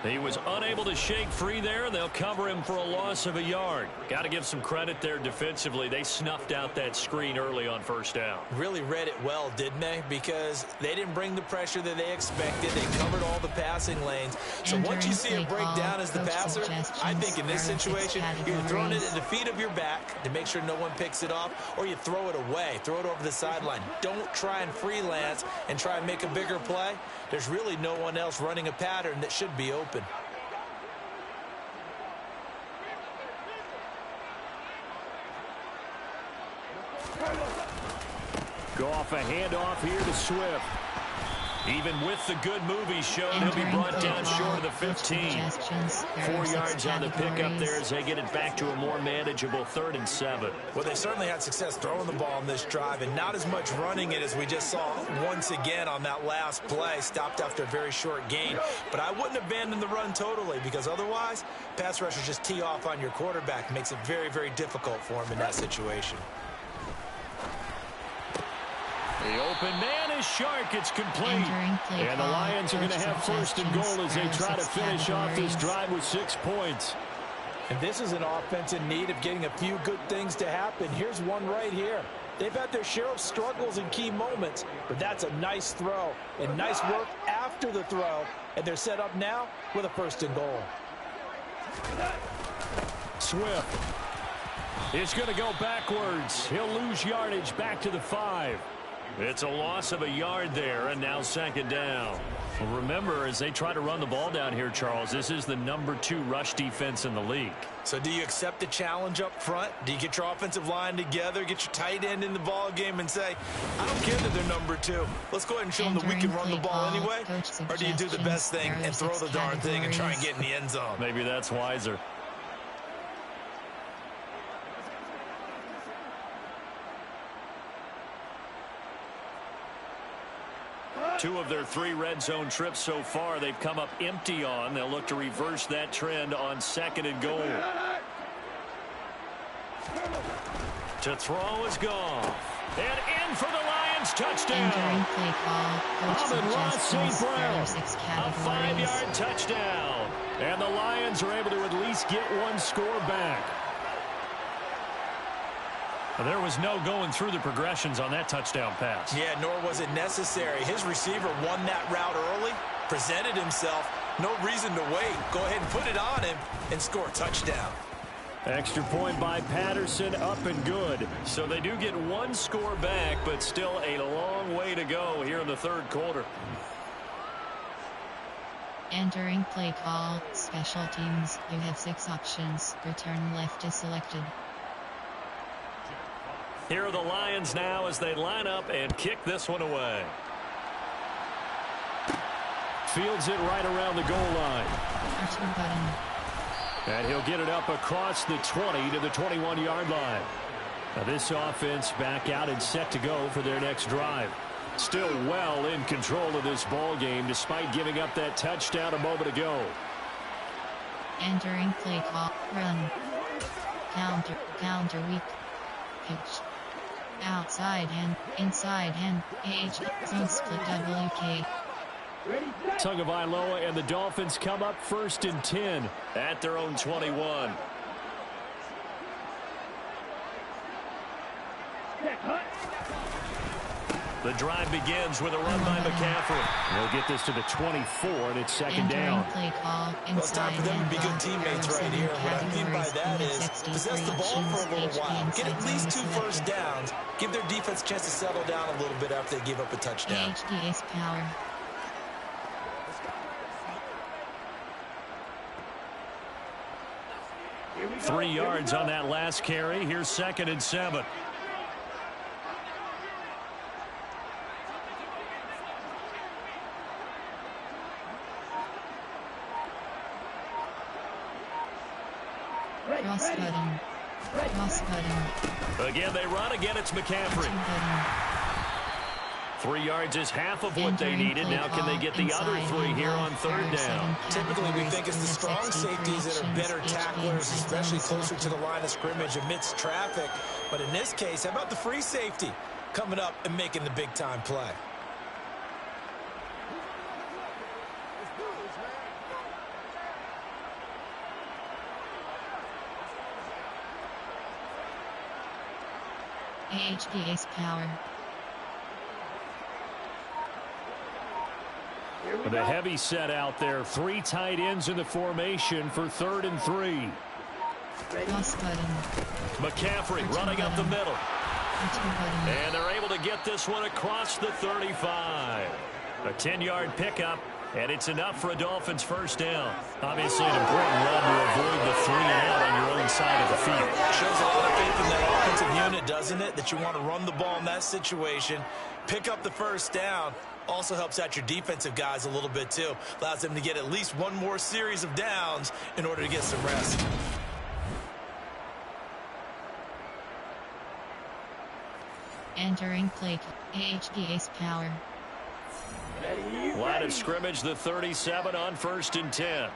He was unable to shake free there. They'll cover him for a loss of a yard. Got to give some credit there defensively. They snuffed out that screen early on first down. Really read it well, didn't they? Because they didn't bring the pressure that they expected. They covered all the passing lanes. So once you see it break down as the passer, I think in this situation, you're throwing it at the feet of your back to make sure no one picks it off, or you throw it away, throw it over the sideline. Don't try and freelance and try and make a bigger play. There's really no one else running a pattern that should be open. Go off a handoff here to Swift. Even with the good move he's shown, he'll be brought down short of the 15. 4 yards on the pickup there as they get it back to a more manageable 3rd and 7. Well, they certainly had success throwing the ball in this drive and not as much running it as we just saw once again on that last play. Stopped after a very short gain. But I wouldn't abandon the run totally, because otherwise, pass rushers just tee off on your quarterback. Makes it very, very difficult for him in that situation. The open man is Shark. It's complete. And the Lions are going to have 1st and goal as they try to finish off this drive with 6 points. And this is an offense in need of getting a few good things to happen. Here's one right here. They've had their share of struggles in key moments, but that's a nice throw and nice work after the throw. And they're set up now with a 1st and goal. Swift. It's going to go backwards. He'll lose yardage back to the 5. It's a loss of a yard there, and now 2nd down. Well, remember, as they try to run the ball down here, Charles, this is the number 2 rush defense in the league. So do you accept the challenge up front? Do you get your offensive line together, get your tight end in the ball game and say, I don't care that they're number 2. Let's go ahead and show them that we can run the ball anyway? Or do you do the best thing and throw the darn thing and try and get in the end zone? Maybe that's wiser. Two of their 3 red zone trips so far, they've come up empty on. They'll look to reverse that trend on 2nd and goal. To throw is Goff. And in for the Lions touchdown. Amon-Ra St. Brown. A 5-yard touchdown. And the Lions are able to at least get 1 score back. There was no going through the progressions on that touchdown pass. Yeah, nor was it necessary. His receiver won that route early, presented himself. No reason to wait. Go ahead and put it on him and score a touchdown. Extra point by Patterson, up and good. So they do get 1 score back, but still a long way to go here in the 3rd quarter. Entering play call, special teams. You have 6 options. Return left is selected. Here are the Lions now as they line up and kick this one away. Fields it right around the goal line. And he'll get it up across the 20 to the 21-yard line. Now this offense back out and set to go for their next drive. Still well in control of this ball game despite giving up that touchdown a moment ago. Entering play call, run. Counter weak. Pitch. Outside hand, inside hand, H, zone split WK. Tagovailoa and the Dolphins come up 1st and 10 at their own 21. The drive begins with a run by McCaffrey. They'll get this to the 24, and it's 2nd down. Well, it's time for them to be good teammates right here. What I mean by that is possess the ball for a little while. Get at least 2 first downs. Give their defense a chance to settle down a little bit after they give up a touchdown. HD's power. 3 yards on that last carry. Here's 2nd and 7. Again, they run. Again, it's McCaffrey. 3 yards is half of what they needed. Now can they get the other 3 here on 3rd down? Typically, we think it's the strong safeties that are better tacklers, especially closer to the line of scrimmage amidst traffic. But in this case, how about the free safety coming up and making the big-time play? HBA's power. With a heavy set out there. 3 tight ends in the formation for 3rd and 3. McCaffrey running up the middle. And they're able to get this one across the 35. A 10-yard pickup, and it's enough for a Dolphins 1st down. Obviously an important run to avoid the 3 and out on your own side of the field. Shows a lot of faith in that offensive unit, doesn't it? That you want to run the ball in that situation, pick up the 1st down. Also helps out your defensive guys a little bit, too. Allows them to get at least one more series of downs in order to get some rest. Entering play, HBA's power. Line of scrimmage, the 37 on 1st and 10.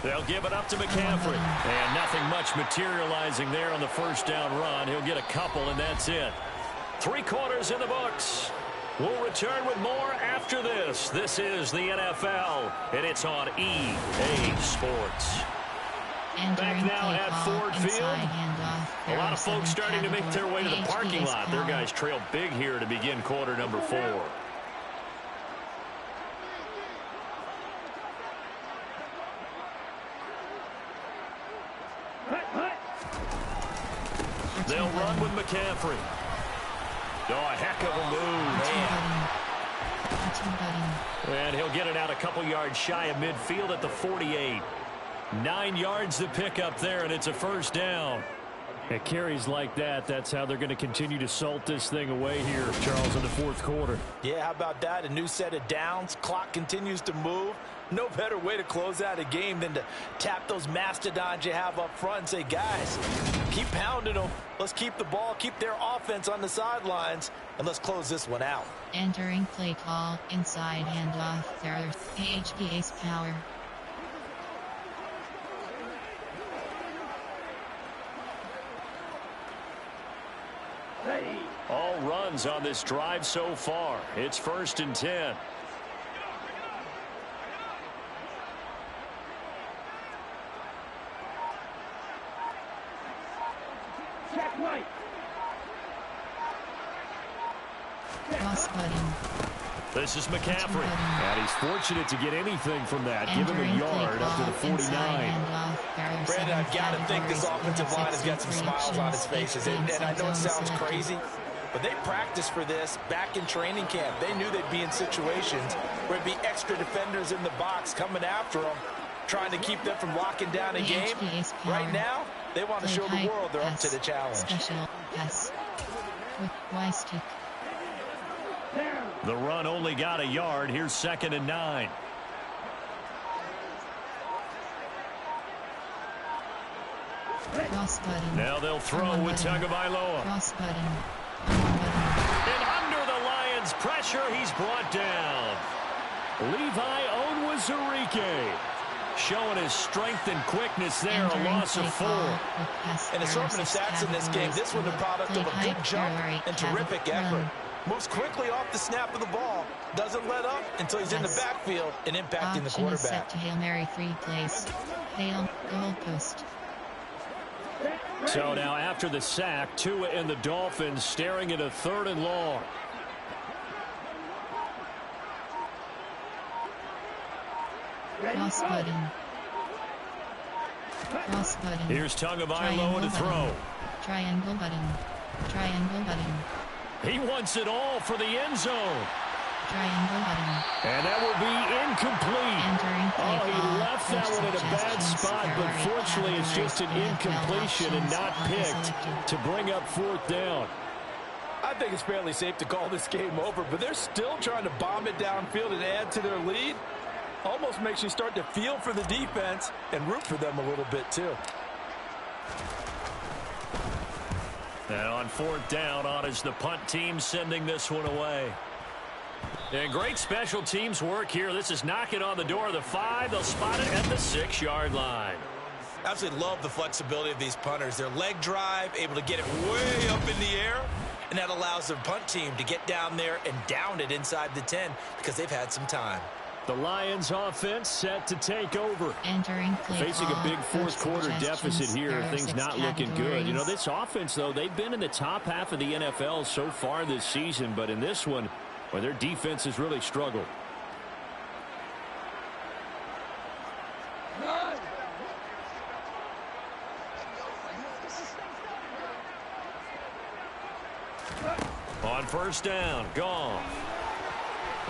They'll give it up to McCaffrey. And nothing much materializing there on the 1st down run. He'll get a couple, and that's it. 3 quarters in the books. We'll return with more after this. This is the NFL, and it's on EA Sports. Back now at Ford Field. A lot of folks starting to make their way to the parking lot. Their guys trail big here to begin quarter number 4. They'll run with McCaffrey. Oh, a heck of a move. And he'll get it out a couple yards shy of midfield at the 48. 9 yards to pick up there, and it's a 1st down. At carries like that, that's how they're going to continue to salt this thing away here, Charles, in the 4th quarter. Yeah, how about that? A new set of downs. Clock continues to move. No better way to close out a game than to tap those mastodons you have up front and say, guys, keep pounding them. Let's keep the ball, keep their offense on the sidelines, and let's close this one out. Entering play call, inside handoff, there's HBA's power. All runs on this drive so far. It's 1st and 10. This is McCaffrey. And he's fortunate to get anything from that. Give him a yard up to the 49. Brandon, I've got to think this offensive line has got some smiles on its faces. And I know it sounds crazy, but they practiced for this back in training camp. They knew they'd be in situations where there'd be extra defenders in the box coming after them, trying to keep them from locking down a game. Right now, they want to show the world they're up to the challenge. Special pass with Y-stick. The run only got a yard. Here's 2nd and 9. Now they'll throw with Tagovailoa. And under the Lions' pressure, he's brought down. Levi Onwuzurike showing his strength and quickness there. A loss of 4. An assortment of stats in this game. This one the product of a good jump and terrific effort. Moves quickly off the snap of the ball. Doesn't let up until he's in the backfield and impacting the quarterback. Set to Hail Mary 3 plays. Hail, goalpost. So now after the sack, Tua and the Dolphins staring at a 3rd and long. Cross button. Cross button. Here's Tagovailoa to throw. Triangle button. Triangle button. He wants it all for the end zone. Triangle button. And that will be incomplete. Oh, he left that one in a bad spot, but fortunately it's just an incompletion and not picked to bring up fourth down. I think it's fairly safe to call this game over, but they're still trying to bomb it downfield and add to their lead. Almost makes you start to feel for the defense and root for them a little bit too. And on fourth down, on is the punt team sending this one away. And great special teams work here. This is knocking on the door of the 5. They'll spot it at the 6-yard line. Absolutely love the flexibility of these punters. Their leg drive, able to get it way up in the air, and that allows their punt team to get down there and down it inside the 10 because they've had some time. The Lions offense set to take over. Facing a big fourth quarter deficit here. Things not looking good. You know, this offense, though, they've been in the top half of the NFL so far this season, but in this one, well, their defense has really struggled. On first down, Goff.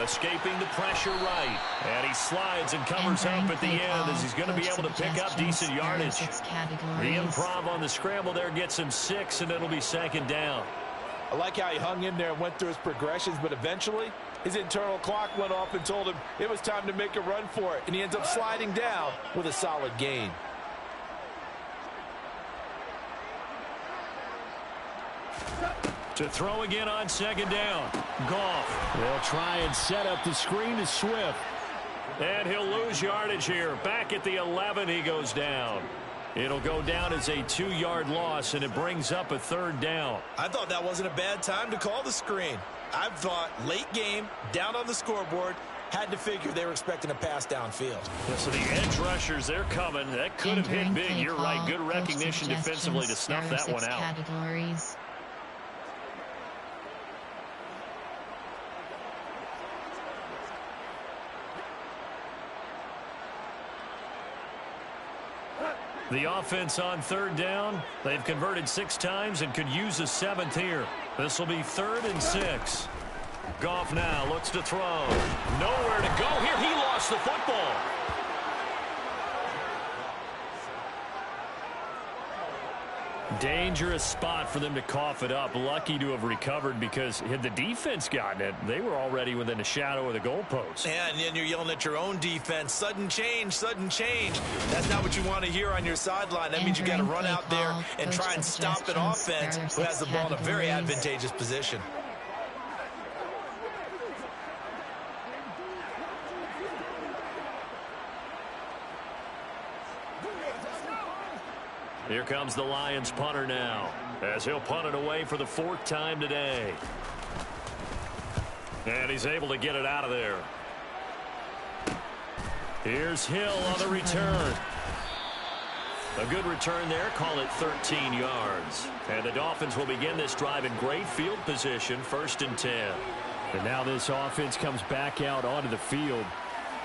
Escaping the pressure right. And he slides and covers up at the end as he's going to be able to pick up decent yardage. The improv on the scramble there gets him 6, and it'll be second down. I like how he hung in there and went through his progressions, but eventually his internal clock went off and told him it was time to make a run for it, and he ends up sliding down with a solid gain. To throw again on second down. Goff will try and set up the screen to Swift. And he'll lose yardage here. Back at the 11, he goes down. It'll go down as a 2-yard loss, and it brings up a third down. I thought that wasn't a bad time to call the screen. I thought late game, down on the scoreboard, had to figure they were expecting a pass downfield. Yeah, so the edge rushers, they're coming. That could have hit big. You're right. Good recognition defensively to snuff that one out. Categories. The offense on third down. They've converted 6 times and could use a 7th here. This will be 3rd and 6. Goff now looks to throw. Nowhere to go here. He lost the football. Dangerous spot for them to cough it up. Lucky to have recovered because had the defense gotten it, they were already within a shadow of the goalpost. And then you're yelling at your own defense. Sudden change, sudden change. That's not what you want to hear on your sideline. That means you got to run out there and try and stop an offense who has the ball in a very advantageous position. Here comes the Lions punter now, as he'll punt it away for the 4th time today. And he's able to get it out of there. Here's Hill on the return. A good return there, call it 13 yards. And the Dolphins will begin this drive in great field position, 1st and 10. And now this offense comes back out onto the field.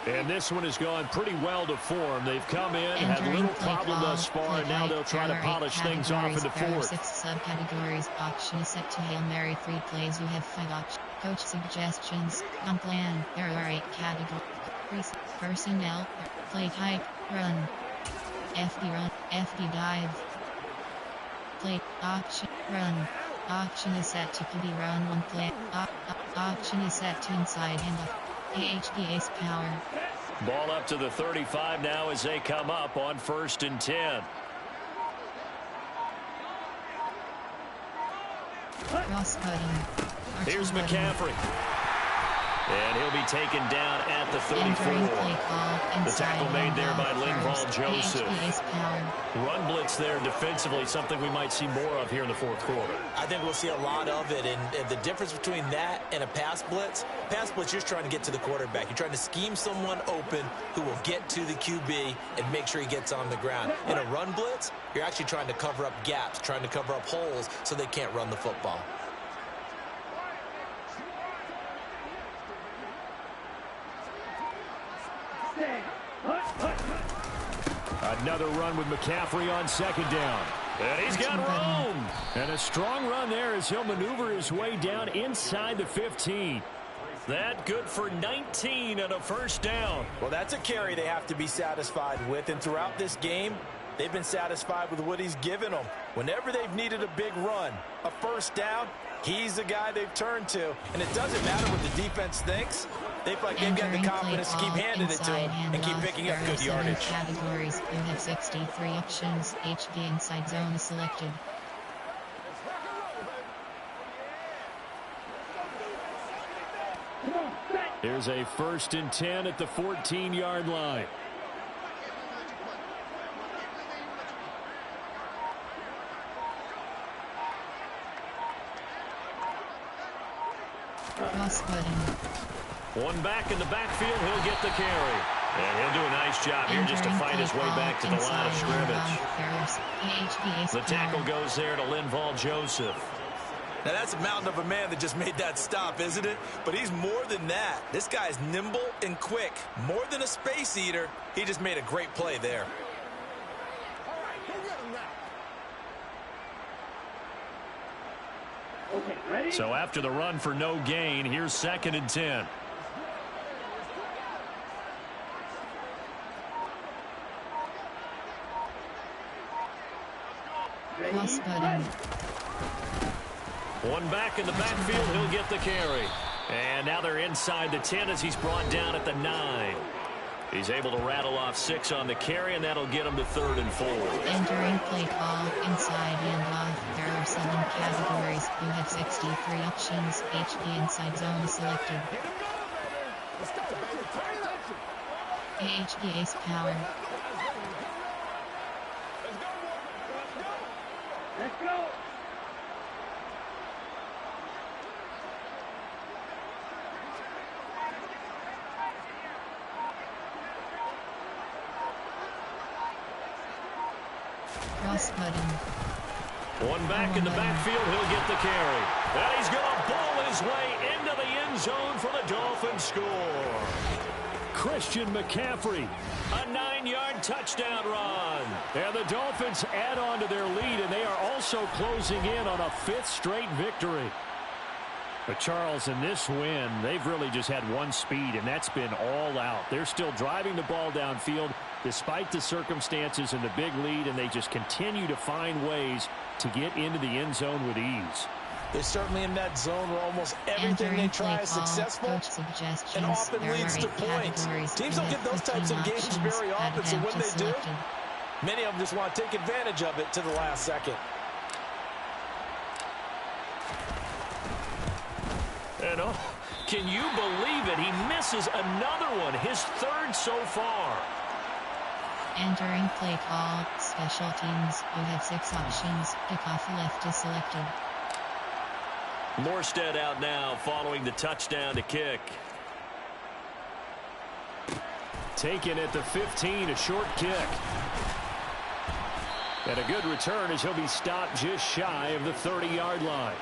And this one has gone pretty well to form. They've come in, had little problem thus far, and now they'll try to polish things off in the 4th. 6 subcategories. Option is set to Hail Mary. 3 plays. You have 5 options. Coach suggestions. On plan. There are 8 categories. Personnel. Play type. Run. FD run. FD dive. Play. Option. Run. Option is set to QB run 1 play. Option is set to inside handoff. AHD ace power. Ball up to the 35 now as they come up on 1st and 10. Cross button. Here's McCaffrey. And he'll be taken down at the 34. The tackle made there by Linval Joseph. Run blitz there defensively, something we might see more of here in the 4th quarter. I think we'll see a lot of it, and the difference between that and a pass blitz, you're just trying to get to the quarterback. You're trying to scheme someone open who will get to the QB and make sure he gets on the ground. In a run blitz, you're actually trying to cover up gaps, trying to cover up holes so they can't run the football. Another run with McCaffrey on second down. And he's got room. And a strong run there as he'll maneuver his way down inside the 15. That good for 19 and a first down. Well, that's a carry they have to be satisfied with. And throughout this game, they've been satisfied with what he's given them. Whenever they've needed a big run, a first down, he's the guy they've turned to. And it doesn't matter what the defense thinks. They've got the confidence to keep handing it to him and keep picking up good yardage. Categories. You have 63 options. HB inside zone is selected. Here's a 1st and 10 at the 14-yard line. Cross button. One back in the backfield, he'll get the carry. And he'll do a nice job here just to fight his way back to the line of scrimmage. The tackle goes there to Linval Joseph. Now, that's a mountain of a man that just made that stop, isn't it? But he's more than that. This guy's nimble and quick. More than a space eater. He just made a great play there. Okay, ready? So after the run for no gain, here's 2nd and 10. Cross button. One back in the backfield, he'll get the carry. And now they're inside the 10 as he's brought down at the 9. He's able to rattle off 6 on the carry, and that'll get him to 3rd and 4. Entering play call, inside handoff. There are 7 categories. You have 63 options. HB inside zone is selected. HB ace power. Let's go. Cross button. One back in the backfield, he'll get the carry. And he's going to bowl his way into the end zone for the Dolphins score. Christian McCaffrey, a 9-yard touchdown run. And the Dolphins add on to their lead, and they are also closing in on a 5th straight victory. But Charles, in this win, they've really just had one speed, and that's been all out. They're still driving the ball downfield despite the circumstances and the big lead, and they just continue to find ways to get into the end zone with ease. They're certainly in that zone where almost everything they try is successful and often leads to points. Teams don't get those types of games very often, so when they do, many of them just want to take advantage of it to the last second. And oh, can you believe it? He misses another one, his 3rd so far. Entering play call, special teams. You have 6 options. Kickoff left is selected. Morstead out now following the touchdown to kick. Taken at the 15, a short kick. And a good return as he'll be stopped just shy of the 30-yard line.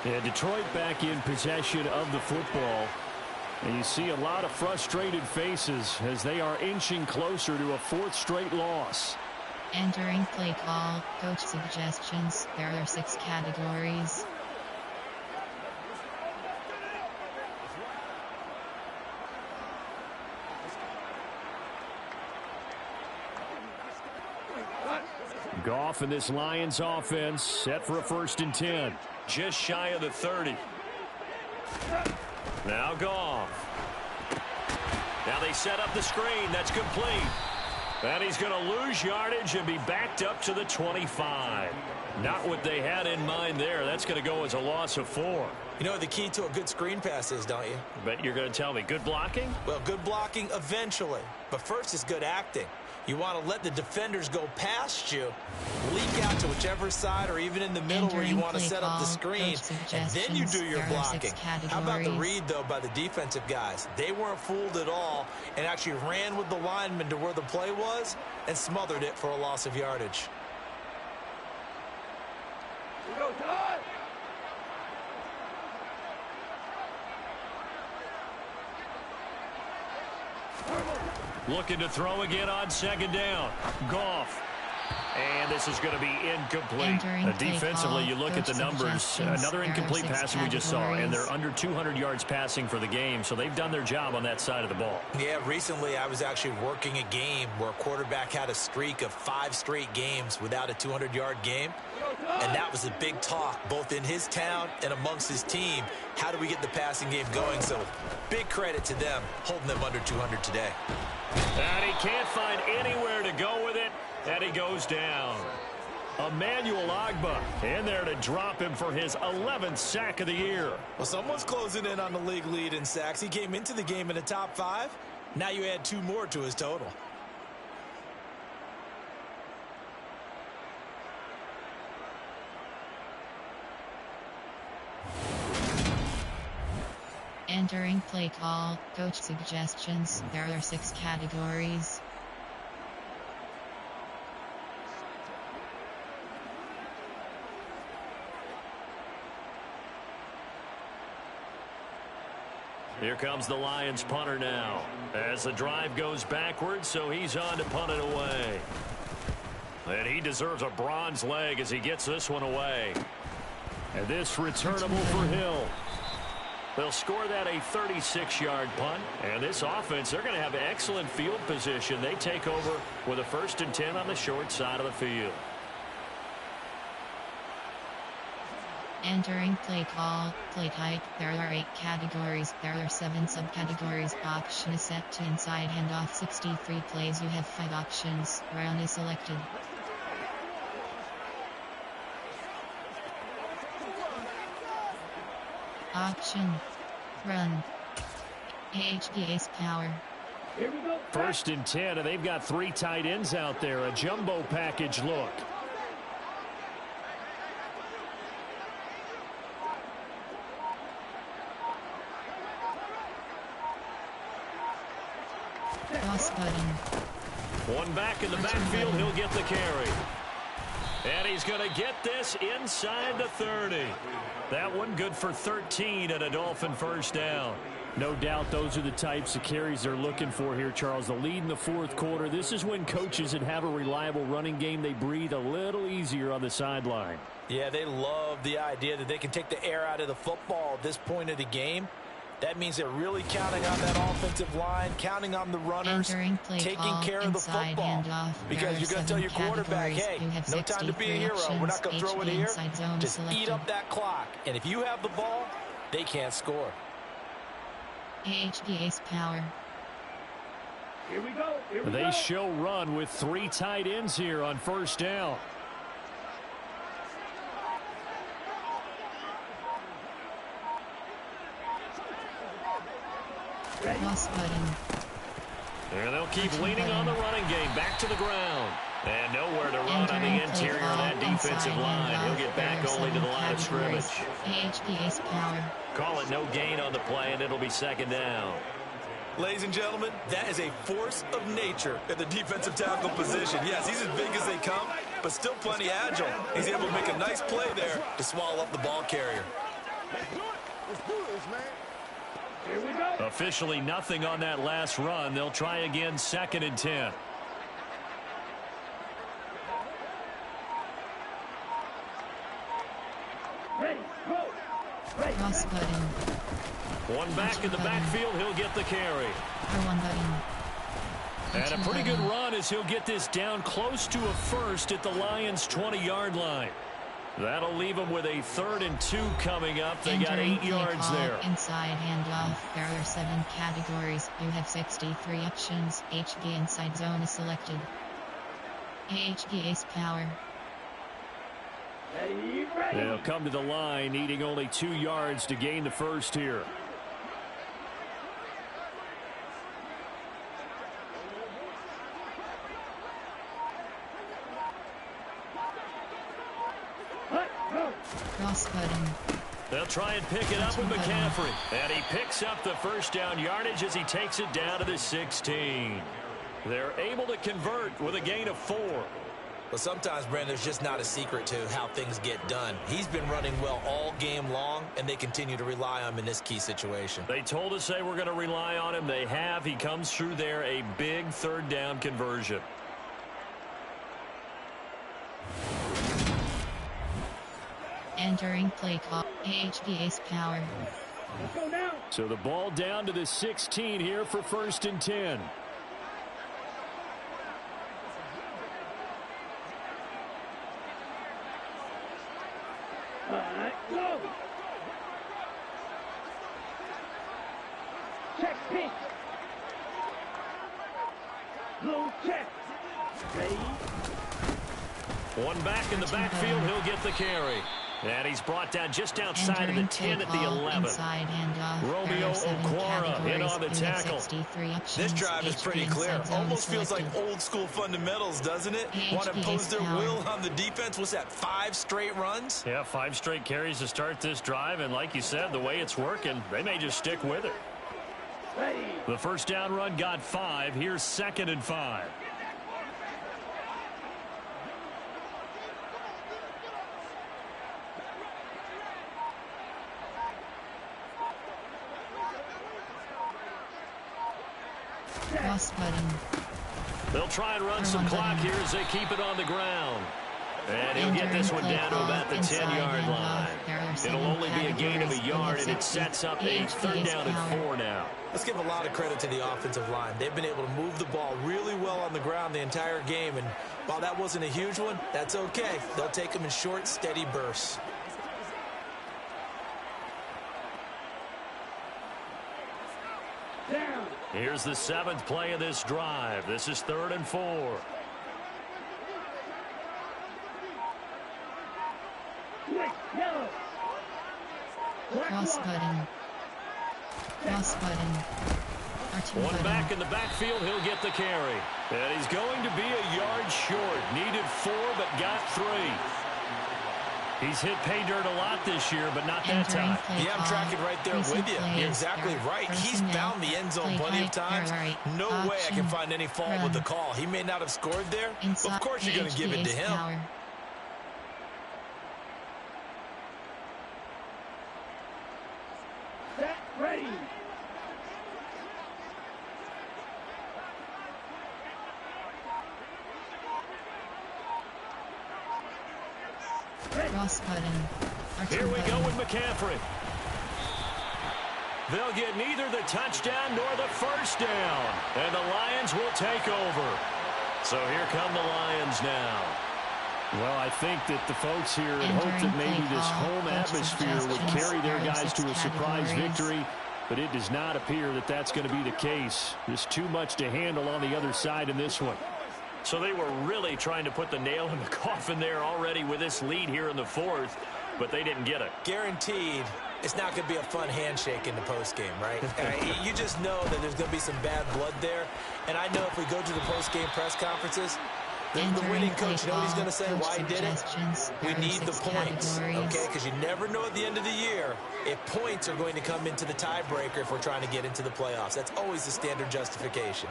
And Detroit back in possession of the football. And you see a lot of frustrated faces as they are inching closer to a 4th straight loss. Entering play call, coach suggestions. There are 6 categories. Goff in this Lions offense set for a 1st and 10. Just shy of the 30. Now Goff. Now they set up the screen. That's complete. And he's going to lose yardage and be backed up to the 25. Not what they had in mind there. That's going to go as a loss of 4. You know what the key to a good screen pass is, don't you? Bet you're going to tell me. Good blocking? Well, good blocking eventually. But first is good acting. You want to let the defenders go past you, leak out to whichever side or even in the middle where you want to set up the screen, and then you do your blocking. How about the read, though, by the defensive guys? They weren't fooled at all and actually ran with the lineman to where the play was and smothered it for a loss of yardage. Here goes Todd. Looking to throw again on second down. Goff. And this is going to be incomplete. Defensively, you look at the numbers. Another incomplete passing we just saw, and they're under 200 yards passing for the game, so they've done their job on that side of the ball. Yeah, recently I was actually working a game where a quarterback had a streak of 5 straight games without a 200-yard game, and that was a big talk both in his town and amongst his team. How do we get the passing game going? So big credit to them holding them under 200 today. And he can't find anywhere to go with it. And he goes down. Emmanuel Ogbah in there to drop him for his 11th sack of the year. Well, someone's closing in on the league lead in sacks. He came into the game in the top 5. Now you add 2 more to his total. Entering play call, coach suggestions. There are 6 categories. Here comes the Lions punter now. As the drive goes backwards, so he's on to punt it away. And he deserves a bronze leg as he gets this one away. And this returnable for Hill. They'll score that a 36-yard punt. And this offense, they're going to have excellent field position. They take over with a 1st and 10 on the short side of the field. Entering play call, play type. There are 8 categories. There are 7 subcategories. Option is set to inside handoff. 63 plays. You have 5 options. Run is selected. Option. Run. HBA's power. Here we go. 1st and 10, and they've got 3 tight ends out there. A jumbo package look. Cross button. One back in the backfield, he'll get the carry. And he's going to get this inside the 30. That one good for 13 and a Dolphin 1st down. No doubt those are the types of carries they're looking for here, Charles. The lead in the 4th quarter. This is when coaches that have a reliable running game, they breathe a little easier on the sideline. Yeah, they love the idea that they can take the air out of the football at this point of the game. That means they're really counting on that offensive line, counting on the runners, taking care of the football. Because you're going to tell your quarterback, hey, no time to be a hero. We're not going to throw it here. Just eat up that clock. And if you have the ball, they can't score. HBA's power. Here we go. Here we They go. show run with 3 tight ends here on 1st down. Cross button. And they'll keep leaning on the running game. Back to the ground. And nowhere to run on the interior of that defensive line. He'll get back only to the line of scrimmage. HBA's power. Call it no gain on the play, and it'll be 2nd down. Ladies and gentlemen, that is a force of nature at the defensive tackle position. Yes, he's as big as they come, but still plenty agile. He's able to make a nice play there to swallow up the ball carrier. Let's do it. Let's do this, man. Here we go. Officially nothing on that last run. They'll try again 2nd and 10. Ready, go. Ready. Cross button. One back in the backfield. He'll get the carry. R1 button. And a pretty good run as he'll get this down close to a 1st at the Lions' 20-yard line. That'll leave them with a 3rd and 2 coming up. They got 8 yards there. Inside handoff. There are 7 categories. You have 63 options. HB inside zone is selected. HBA's power. Ready, ready. They'll come to the line, needing only 2 yards to gain the 1st here. Cross button. They'll try and pick it up with McCaffrey. And he picks up the 1st down yardage as he takes it down to the 16. They're able to convert with a gain of 4. Well, sometimes, Brandon, there's just not a secret to how things get done. He's been running well all game long, and they continue to rely on him in this key situation. They told us they were going to rely on him. They have. He comes through there, a big third down conversion. Entering play call, HDA's power. So the ball down to the 16 here for 1st and 10. All right, go. Check pitch. Low check. Ready. One back in the backfield. He'll get the carry. And he's brought down just outside of the 10 at the 11. Romeo Okwara in on the tackle. This drive is pretty clear. Almost feels like old school fundamentals, doesn't it? Want to impose their will on the defense. What's that, 5 straight runs? Yeah, 5 straight carries to start this drive. And like you said, the way it's working, they may just stick with it. Ready. The first down run got 5. Here's 2nd and 5. Cross button. They'll try and run some clock here as they keep it on the ground. And he'll get this one down to about the 10-yard line. It'll only be a gain of a yard, and it sets up a 3rd down and 4 now. Let's give a lot of credit to the offensive line. They've been able to move the ball really well on the ground the entire game, and while that wasn't a huge one, that's okay. They'll take them in short, steady bursts. Down. Here's the 7th play of this drive. This is 3rd and 4. Yellow. Cross button. Cross button. R2 One button. back in the backfield. He'll get the carry. And he's going to be a yard short. Needed 4, but got 3. He's hit pay dirt a lot this year, but not that time. Yeah, I'm tracking right there with you. You're exactly right. He's found the end zone plenty of times. No way I can find any fault with the call. He may not have scored there, but of course you're going to give it to him. Set. Ready. Cross button. R2 Here we button. go with McCaffrey. They'll get neither the touchdown nor the first down. And the Lions will take over. So here come the Lions now. Well, I think that the folks here had hoped that maybe this home atmosphere would carry their guys to a surprise victory, but it does not appear that that's going to be the case. There's too much to handle on the other side in this one. So they were really trying to put the nail in the coffin there already with this lead here in the 4th, but they didn't get it. Guaranteed it's not going to be a fun handshake in the postgame, right? You just know that there's going to be some bad blood there. And I know if we go to the postgame press conferences, the winning coach, you know what he's going to say, why he did it? We need the points, okay? Because you never know at the end of the year if points are going to come into the tiebreaker if we're trying to get into the playoffs. That's always the standard justification.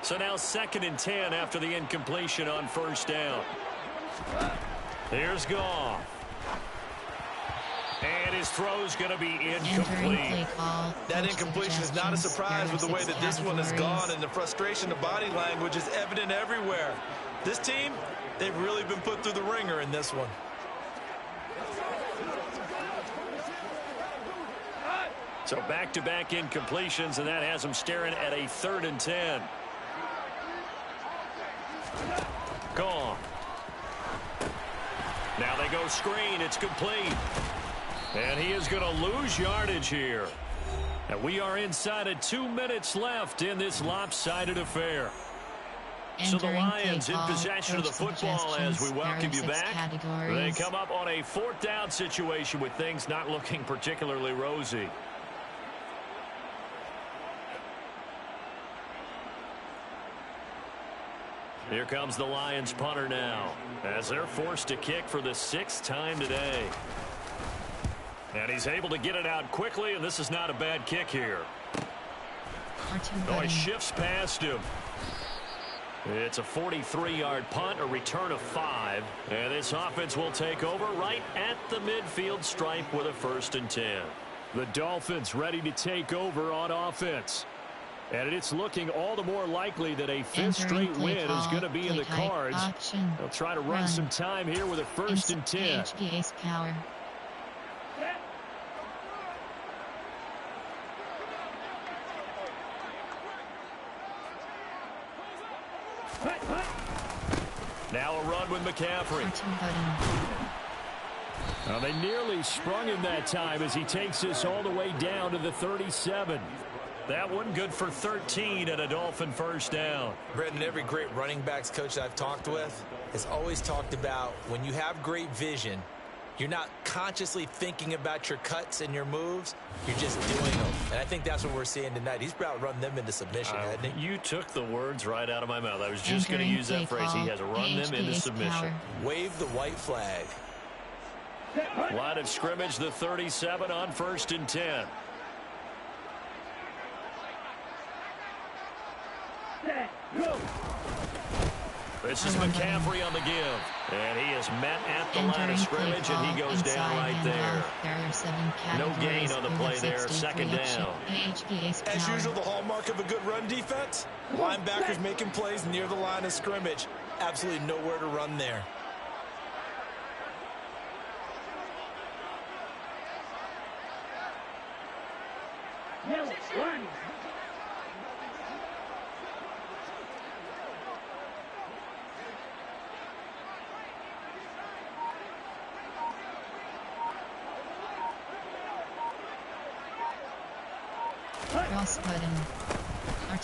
So now 2nd and 10 after the incompletion on first down. Here's Goff. And his throw's going to be incomplete. That incompletion is not a surprise with the way that this one has gone, and the frustration of body language is evident everywhere. This team, they've really been put through the ringer in this one. So back-to-back incompletions, and that has them staring at a 3rd and 10. Gone. Now they go screen. It's complete. And he is going to lose yardage here. And we are inside of 2 minutes left in this lopsided affair. So the Lions in possession of the football as we welcome you back. They come up on a 4th down situation with things not looking particularly rosy. Here comes the Lions punter now as they're forced to kick for the 6th time today. And he's able to get it out quickly, and this is not a bad kick here. Oh, he shifts past him. It's a 43-yard punt, a return of 5. And this offense will take over right at the midfield stripe with a 1st and 10. The Dolphins ready to take over on offense. And it's looking all the more likely that a 5th straight win is going to be in the cards. They'll try to run some time here with a 1st and 10. HGA's power. Now a run with McCaffrey. Now they nearly sprung him that time as he takes this all the way down to the 37. That one good for 13 and a Dolphin 1st down. Brendan, every great running backs coach I've talked with has always talked about when you have great vision, you're not consciously thinking about your cuts and your moves. You're just doing them. And I think that's what we're seeing tonight. He's about to run them into submission, hasn't he? You took the words right out of my mouth. I was just going to use that phrase. He has run them into submission. Wave the white flag. Line of scrimmage, the 37 on 1st and 10. This is McCaffrey on the give. And he is met at the line of scrimmage, and he goes down right there. No gain on the play there. 2nd down. As usual, the hallmark of a good run defense, linebackers making plays near the line of scrimmage. Absolutely nowhere to run there. Yellow, run.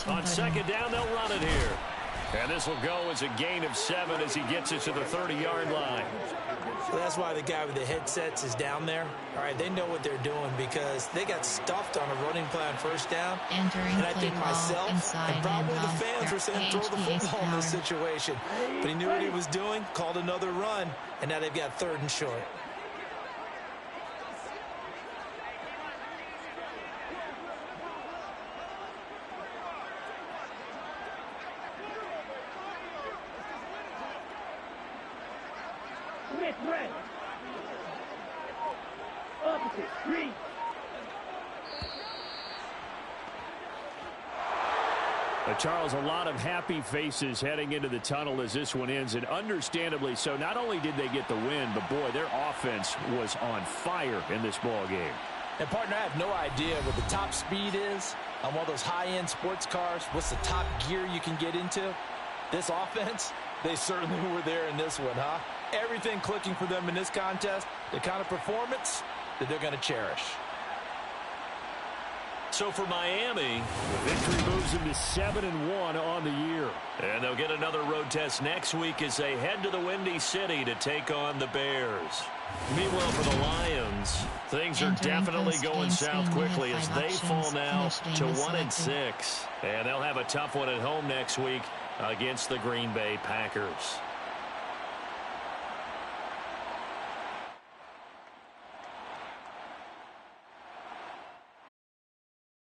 On 2nd down, they'll run it here. And this will go as a gain of 7 as he gets it to the 30-yard line. So that's why the guy with the headsets is down there. All right, they know what they're doing because they got stuffed on a running play on 1st down. And I think myself and probably the fans were saying throw the football in this situation. But he knew what he was doing, called another run, and now they've got 3rd and short. Charles, a lot of happy faces heading into the tunnel as this one ends, and understandably so. Not only did they get the win, but boy, their offense was on fire in this ball game. And partner, I have no idea what the top speed is on one of those high-end sports cars. What's the top gear you can get into? This offense, they certainly were there in this one, huh? Everything clicking for them in this contest, the kind of performance that they're going to cherish. So for Miami, the victory moves them to 7-1 on the year. And they'll get another road test next week as they head to the Windy City to take on the Bears. Meanwhile, for the Lions, things are definitely going south quickly as they fall now to 1-6. And they'll have a tough one at home next week against the Green Bay Packers.